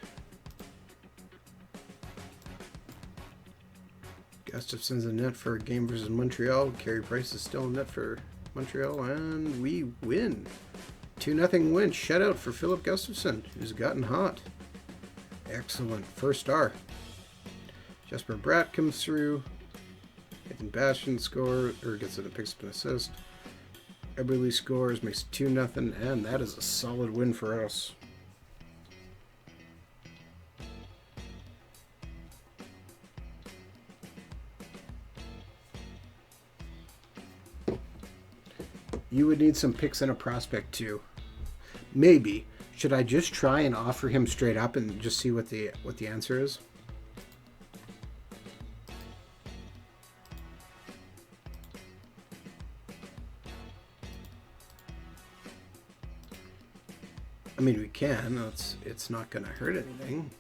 Gustafson's in net for a game versus Montreal. Carey Price is still in net for Montreal, and we win. 2-0 win. Shutout for Philip Gustafson, who's gotten hot. Excellent. First star. Jesper Bratt comes through. Nathan Bastian picks up an assist. Eberle scores, makes 2-0, and that is a solid win for us. You would need some picks and a prospect too. Maybe. Should I just try and offer him straight up and just see what the answer is? I mean, we can. It's not going to hurt anything.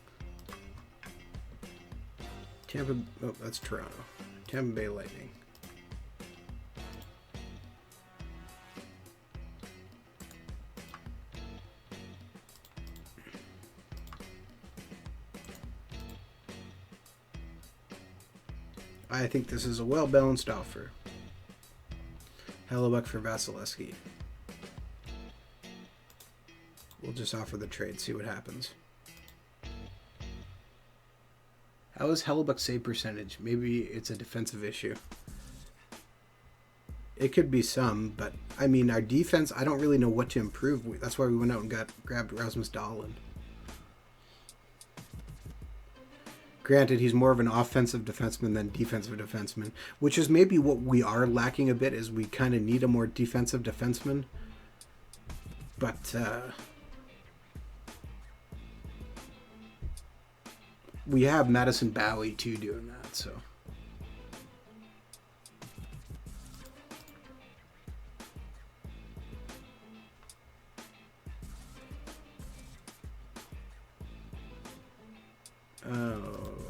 Oh, that's Toronto. Tampa Bay Lightning. I think this is a well-balanced offer. Hellebuck for Vasilevsky. We'll just offer the trade, see what happens. How is Hellebuck's save percentage? Maybe it's a defensive issue. It could be some, but I mean, our defense, I don't really know what to improve. That's why we went out and grabbed Rasmus Dahlin. Granted, he's more of an offensive defenseman than defensive defenseman, which is maybe what we are lacking a bit, is we kind of need a more defensive defenseman. But we have Madison Bowie too doing that, so.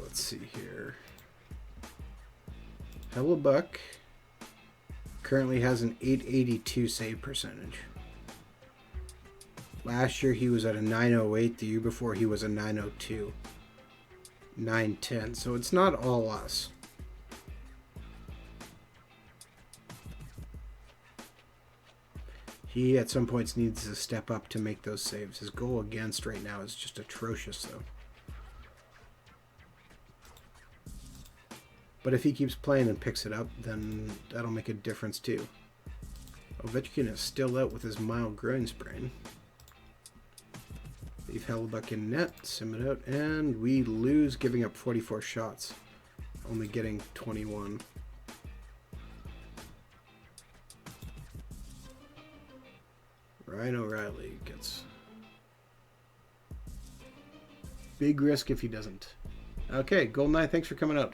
Let's see here. Hellebuck currently has an 882 save percentage. Last year he was at a 908. The year before he was a 902. 910. So it's not all us. He at some points needs to step up to make those saves. His goal against right now is just atrocious though. But if he keeps playing and picks it up, then that'll make a difference too. Ovechkin is still out with his mild groin sprain. Leave Hellebuck in net, sim it out, and we lose, giving up 44 shots. Only getting 21. Ryan O'Reilly gets big risk if he doesn't. Okay, Goldeneye, thanks for coming out.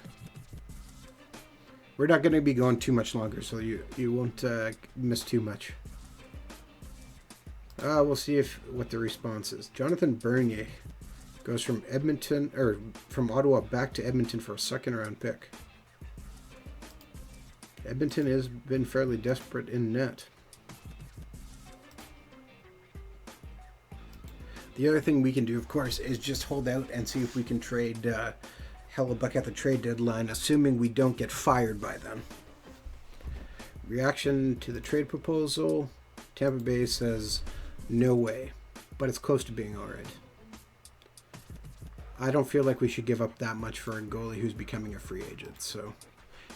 We're not going to be going too much longer, so you won't miss too much. We'll see what the response is. Jonathan Bernier goes from Ottawa back to Edmonton for a second-round pick. Edmonton has been fairly desperate in net. The other thing we can do, of course, is just hold out and see if we can trade Hellebuck at the trade deadline, assuming we don't get fired by then. Reaction to the trade proposal. Tampa Bay says no way, but it's close to being alright. I don't feel like we should give up that much for a goalie who's becoming a free agent, so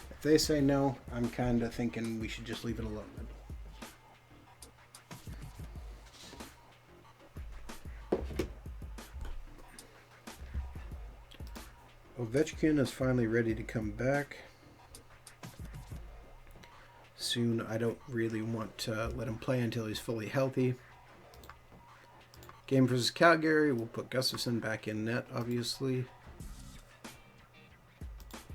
if they say no, I'm kind of thinking we should just leave it alone then. Ovechkin is finally ready to come back. Soon. I don't really want to let him play until he's fully healthy. Game versus Calgary. We'll put Gustafsson back in net, obviously.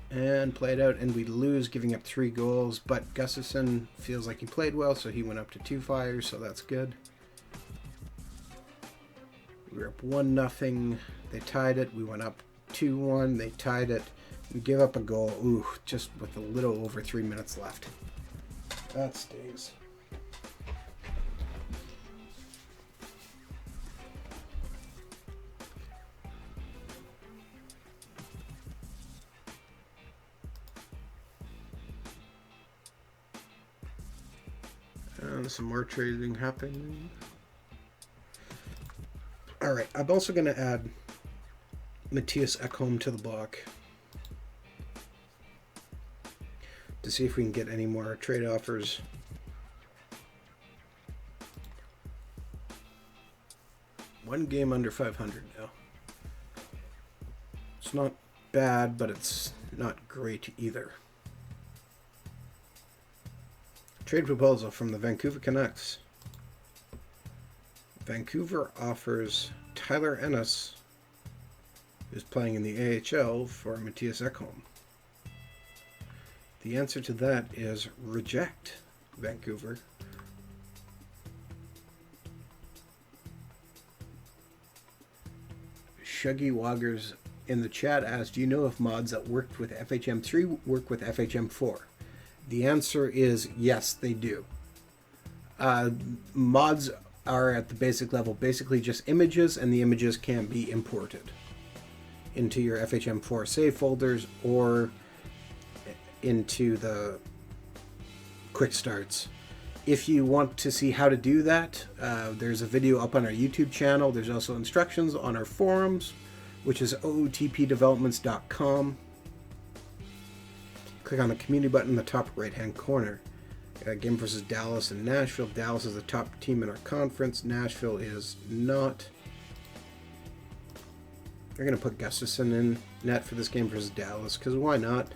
And play it out, and we lose, giving up 3 goals. But Gustafsson feels like he played well, so he went up to 2 fires, so that's good. We were up 1-0. They tied it. We went up 2-1. They tied it. We give up a goal. Ooh, just with a little over 3 minutes left. That stings. And some more trading happening. Alright, I'm also going to add Matthias Ekholm to the block to see if we can get any more trade offers. One game under 500 now. It's not bad, but it's not great either. Trade proposal from the Vancouver Canucks. Vancouver offers Tyler Ennis, who's playing in the AHL, for Mattias Ekholm. The answer to that is reject, Vancouver. Shuggy Woggers in the chat asked, do you know if mods that worked with FHM 3 work with FHM 4? The answer is yes, they do. Mods are at the basic level basically just images, and the images can be imported into your FHM 4 save folders or into the quick starts. If you want to see how to do that, there's a video up on our YouTube channel. There's also instructions on our forums, which is ootpdevelopments.com. Click on the community button in the top right hand corner. Game versus Dallas and Nashville. Dallas is the top team in our conference. Nashville is not. They're going to put Gustafson in net for this game versus Dallas, because why not?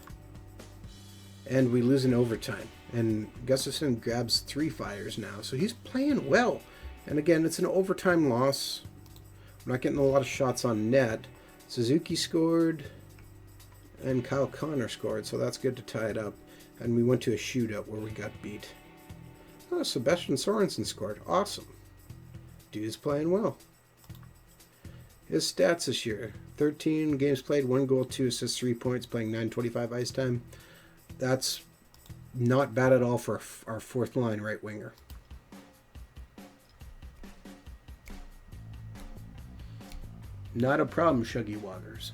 And we lose in overtime. And Gustafson grabs 3 fires now, so he's playing well. And again, it's an overtime loss. We're not getting a lot of shots on net. Suzuki scored, and Kyle Connor scored, so that's good to tie it up. And we went to a shootout where we got beat. Oh, Sebastian Sorensen scored. Awesome. Dude's playing well. His stats this year: 13 games played, 1 goal, 2 assists, 3 points, playing 925 ice time. That's not bad at all for our fourth line right winger. Not a problem, Shuggy Woggers.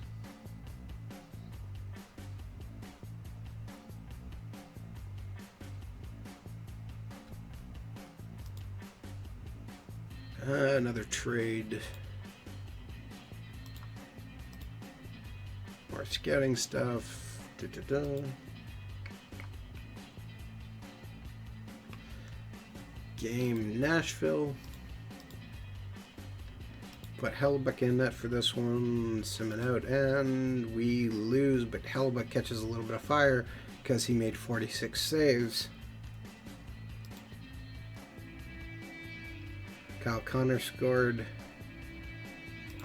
Another trade. More scouting stuff. Game Nashville. Put Hellbeck in net for this one. Simon out, and we lose, but Hellbeck catches a little bit of fire because he made 46 saves. Kyle Connor scored.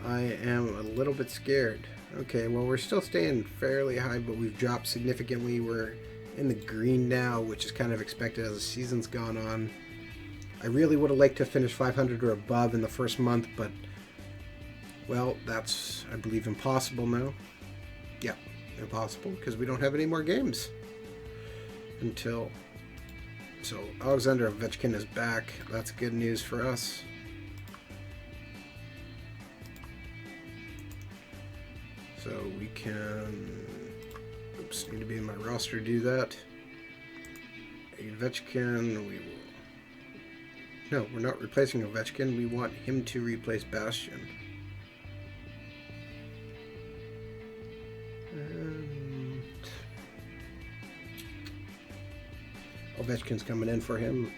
I am a little bit scared. Okay, well, we're still staying fairly high, but we've dropped significantly. We're in the green now, which is kind of expected as the season's gone on. I really would have liked to finish 500 or above in the first month, but, well, that's, I believe, impossible now. Yeah, impossible, because we don't have any more games until... So, Alexander Ovechkin is back. That's good news for us. So we can... Oops, need to be in my roster to do that. Ovechkin, we will... No, we're not replacing Ovechkin. We want him to replace Bastion. And Ovechkin's coming in for him.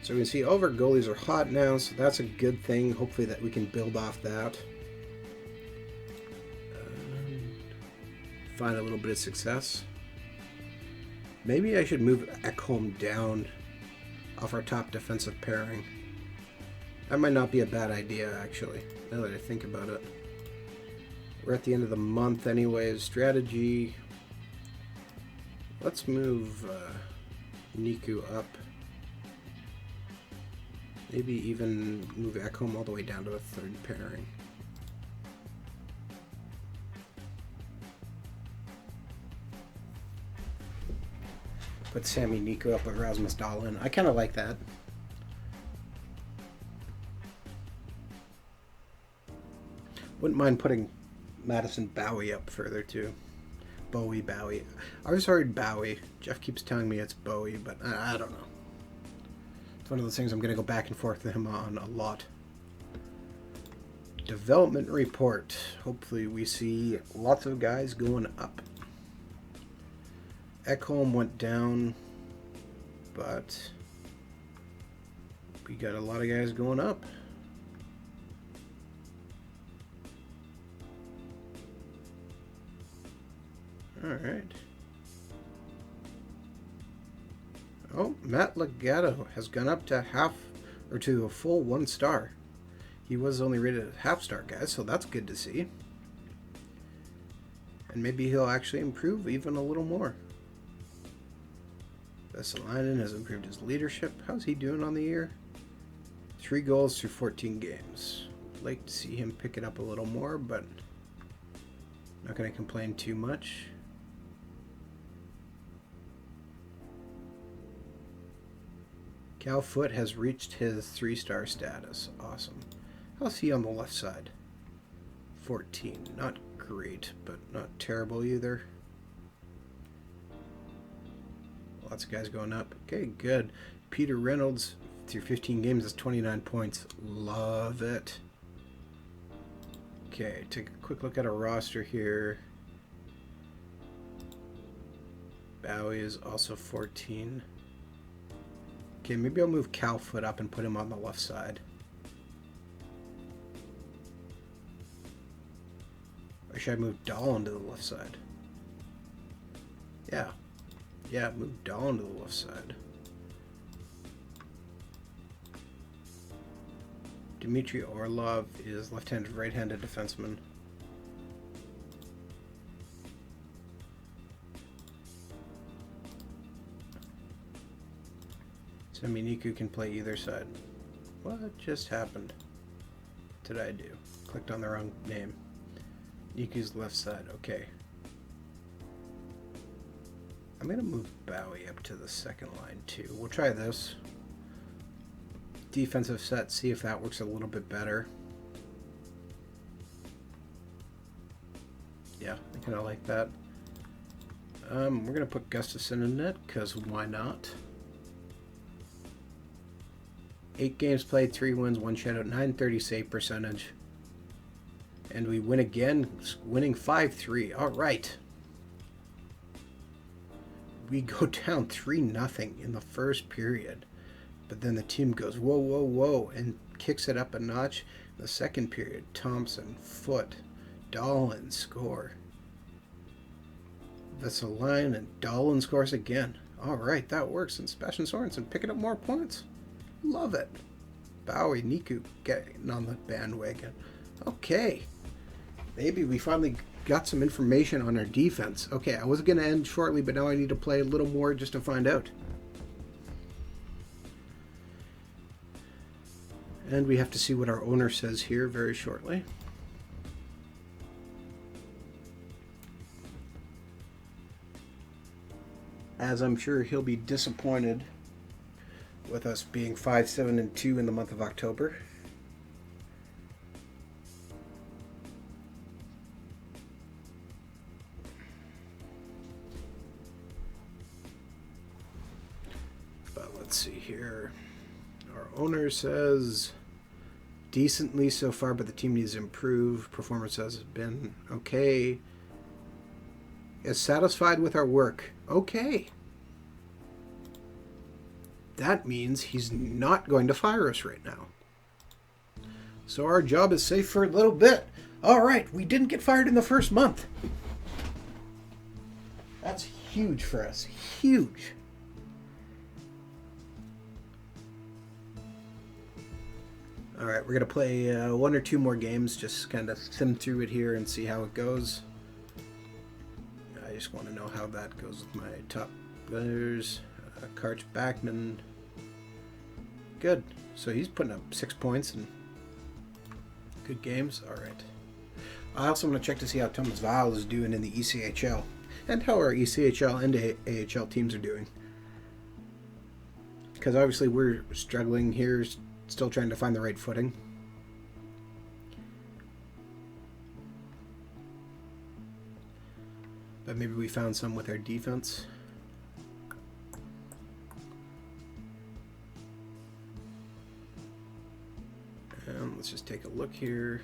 So we can see all of our goalies are hot now, so that's a good thing. Hopefully that we can build off that. Find a little bit of success. Maybe I should move Ekholm down off our top defensive pairing. That might not be a bad idea, actually, now that I think about it. We're at the end of the month anyways. Strategy. Let's move Niku up. Maybe even move Ekholm all the way down to a third pairing. Put Sammy Niku up with Rasmus Dahlin. I kind of like that. Wouldn't mind putting Madison Bowie up further too. Bowie. I always heard Bowie. Jeff keeps telling me it's Bowie, but I don't know. It's one of those things I'm going to go back and forth with him on a lot. Development report. Hopefully we see lots of guys going up. Ekholm went down, but we got a lot of guys going up. All right. Oh, Matt Logano has gone up to to a full 1 star. He was only rated a half star, guys, so that's good to see. And maybe he'll actually improve even a little more. Vesalainen has improved his leadership. How's he doing on the year? 3 goals through 14 games. I'd like to see him pick it up a little more, but not going to complain too much. Cal Foot has reached his 3-star status. Awesome. How's he on the left side? 14. Not great, but not terrible either. Lots of guys going up. Okay, good. Peter Reynolds, through 15 games, has 29 points. Love it. Okay, take a quick look at our roster here. Bowie is also 14. Okay, maybe I'll move Calfoot up and put him on the left side. Or should I move Dolan to the left side? Yeah. Yeah, move Dolan to the left side. Dmitry Orlov is left-handed, right-handed defenseman. Seminiku can play either side. What just happened? What did I do? Clicked on the wrong name. Niku's left side. Okay. I'm going to move Bowie up to the second line too. We'll try this. Defensive set, see if that works a little bit better. Yeah, I kind of like that. We're going to put Gustafson in net, because why not? 8 games played, 3 wins, 1 shutout, 930 save percentage. And we win again, winning 5-3. All right. We go down 3-0 in the first period. But then the team goes, whoa, whoa, whoa, and kicks it up a notch. In the second period, Thompson, Foot, Dolan score. Vesalainen and Dolan scores again. All right, that works. And Sebastian Sorensen picking up more points. Love it. Bowie, Niku getting on the bandwagon. Okay. Maybe we finally got some information on our defense. Okay, I was going to end shortly, but now I need to play a little more just to find out. And we have to see what our owner says here very shortly. As I'm sure he'll be disappointed with us being 5-7-2 in the month of October. But let's see here. Our owner says decently so far, but the team needs to improve. Performance has been okay. Is satisfied with our work. Okay. That means he's not going to fire us right now. So our job is safe for a little bit. All right, we didn't get fired in the first month. That's huge for us. Huge. All right, we're going to play 1 or 2 more games, just kind of sim through it here and see how it goes. I just want to know how that goes with my top players. Karch Backman. Good. So he's putting up 6 points and good games. All right. I also want to check to see how Thomas Val is doing in the ECHL and how our ECHL and AHL teams are doing. Because obviously we're struggling here, still trying to find the right footing. But maybe we found some with our defense. And let's just take a look here.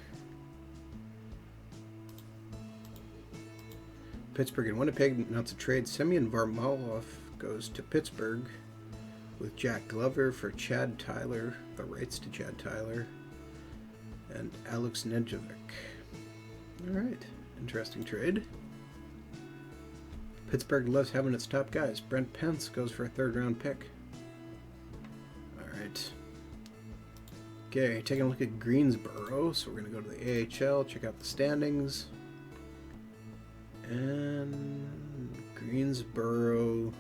Pittsburgh and Winnipeg announce a trade. Semyon Varlamov goes to Pittsburgh with Jack Glover for Chad Tyler, the rights to Chad Tyler, and Alex Nedeljkovic. All right, interesting trade. Pittsburgh loves having its top guys. Brent Pence goes for a 3rd-round pick. Okay, taking a look at Greensboro. So we're going to go to the AHL, check out the standings. And Greensboro...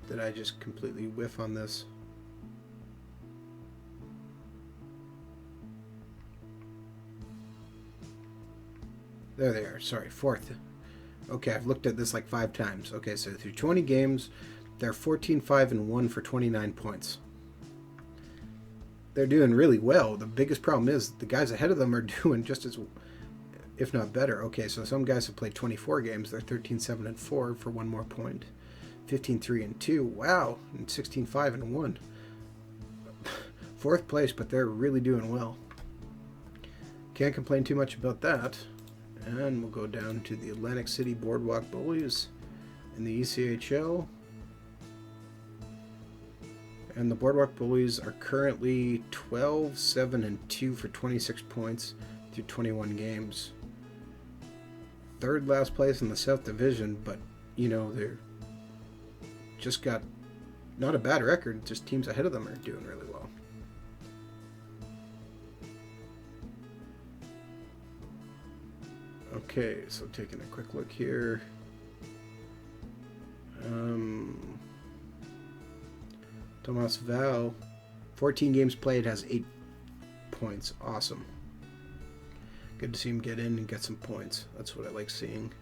Did I just completely whiff on this? There they are. Sorry, 4th. Okay, I've looked at this like 5 times. Okay, so through 20 games, they're 14-5-1 for 29 points. They're doing really well. The biggest problem is the guys ahead of them are doing just as, if not better. Okay, so some guys have played 24 games. They're 13-7-4 for 1 more point. 15-3-2. Wow, and 16-5-1. 4th place, but they're really doing well. Can't complain too much about that. And we'll go down to the Atlantic City Boardwalk Bullies in the ECHL. And the Boardwalk Bullies are currently 12-7-2 for 26 points through 21 games. 3rd last place in the South Division, but, you know, they're just got not a bad record, just teams ahead of them are doing really well. Okay, so taking a quick look here. Thomas Val, 14 games played, has 8 points. Awesome. Good to see him get in and get some points. That's what I like seeing.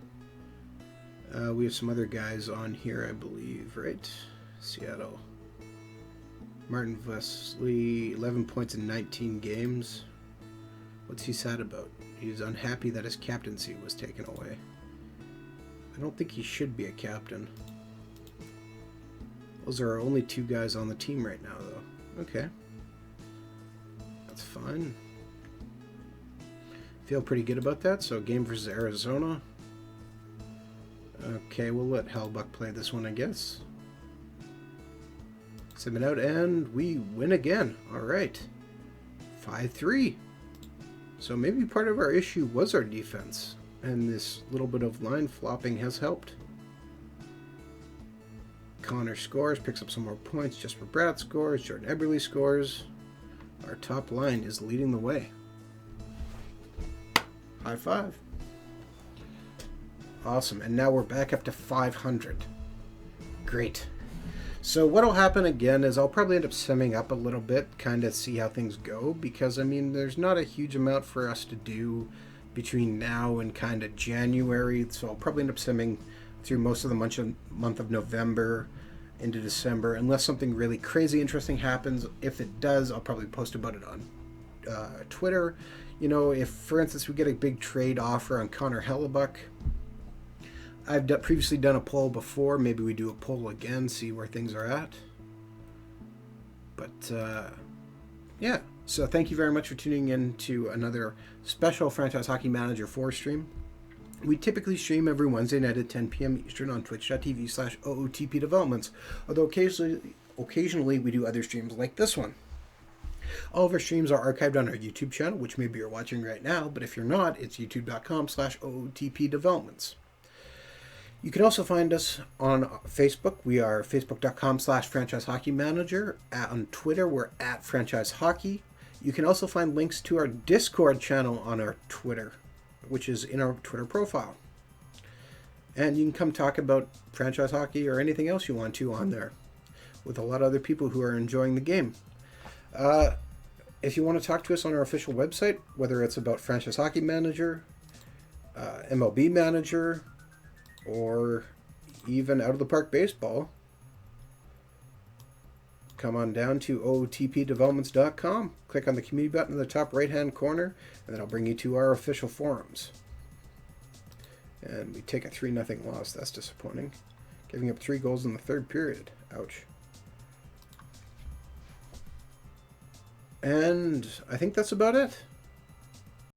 We have some other guys on here, I believe, right? Seattle. Martin Wesley, 11 points in 19 games. What's he sad about? He's unhappy that his captaincy was taken away. I don't think he should be a captain. Those are our only 2 guys on the team right now, though. Okay. That's fine. Feel pretty good about that. So, game versus Arizona. Okay, we'll let Hellbuck play this one, I guess. Submit out, and we win again. All right. 5-3. So maybe part of our issue was our defense, and this little bit of line flopping has helped. Connor scores, picks up some more points. Jesper Bratt scores. Jordan Eberle scores. Our top line is leading the way. High five. Awesome, and now we're back up to 500. Great. So what'll happen again is I'll probably end up summing up a little bit, kind of see how things go, because I mean there's not a huge amount for us to do between now and kind of January, so I'll probably end up summing through most of the month of November into December, unless something really crazy interesting happens. If it does, I'll probably post about it on Twitter. You know, if for instance we get a big trade offer on Connor Hellbuck, I've previously done a poll before. Maybe we do a poll again, see where things are at. But, yeah. So thank you very much for tuning in to another special Franchise Hockey Manager 4 stream. We typically stream every Wednesday night at 10 p.m. Eastern on twitch.tv/OOTP Developments, although occasionally we do other streams like this one. All of our streams are archived on our YouTube channel, which maybe you're watching right now, but if you're not, it's youtube.com/OOTP Developments. You can also find us on Facebook. We are facebook.com/Franchise Hockey Manager. On Twitter, we're @Franchise Hockey. You can also find links to our Discord channel on our Twitter, which is in our Twitter profile. And you can come talk about franchise hockey or anything else you want to on there with a lot of other people who are enjoying the game. If you want to talk to us on our official website, whether it's about Franchise Hockey Manager, MLB Manager, or even Out of the Park Baseball, come on down to ootpdevelopments.com. Click on the community button in the top right-hand corner, and that'll bring you to our official forums. And we take a 3-0 loss. That's disappointing. Giving up 3 goals in the 3rd period. Ouch. And I think that's about it.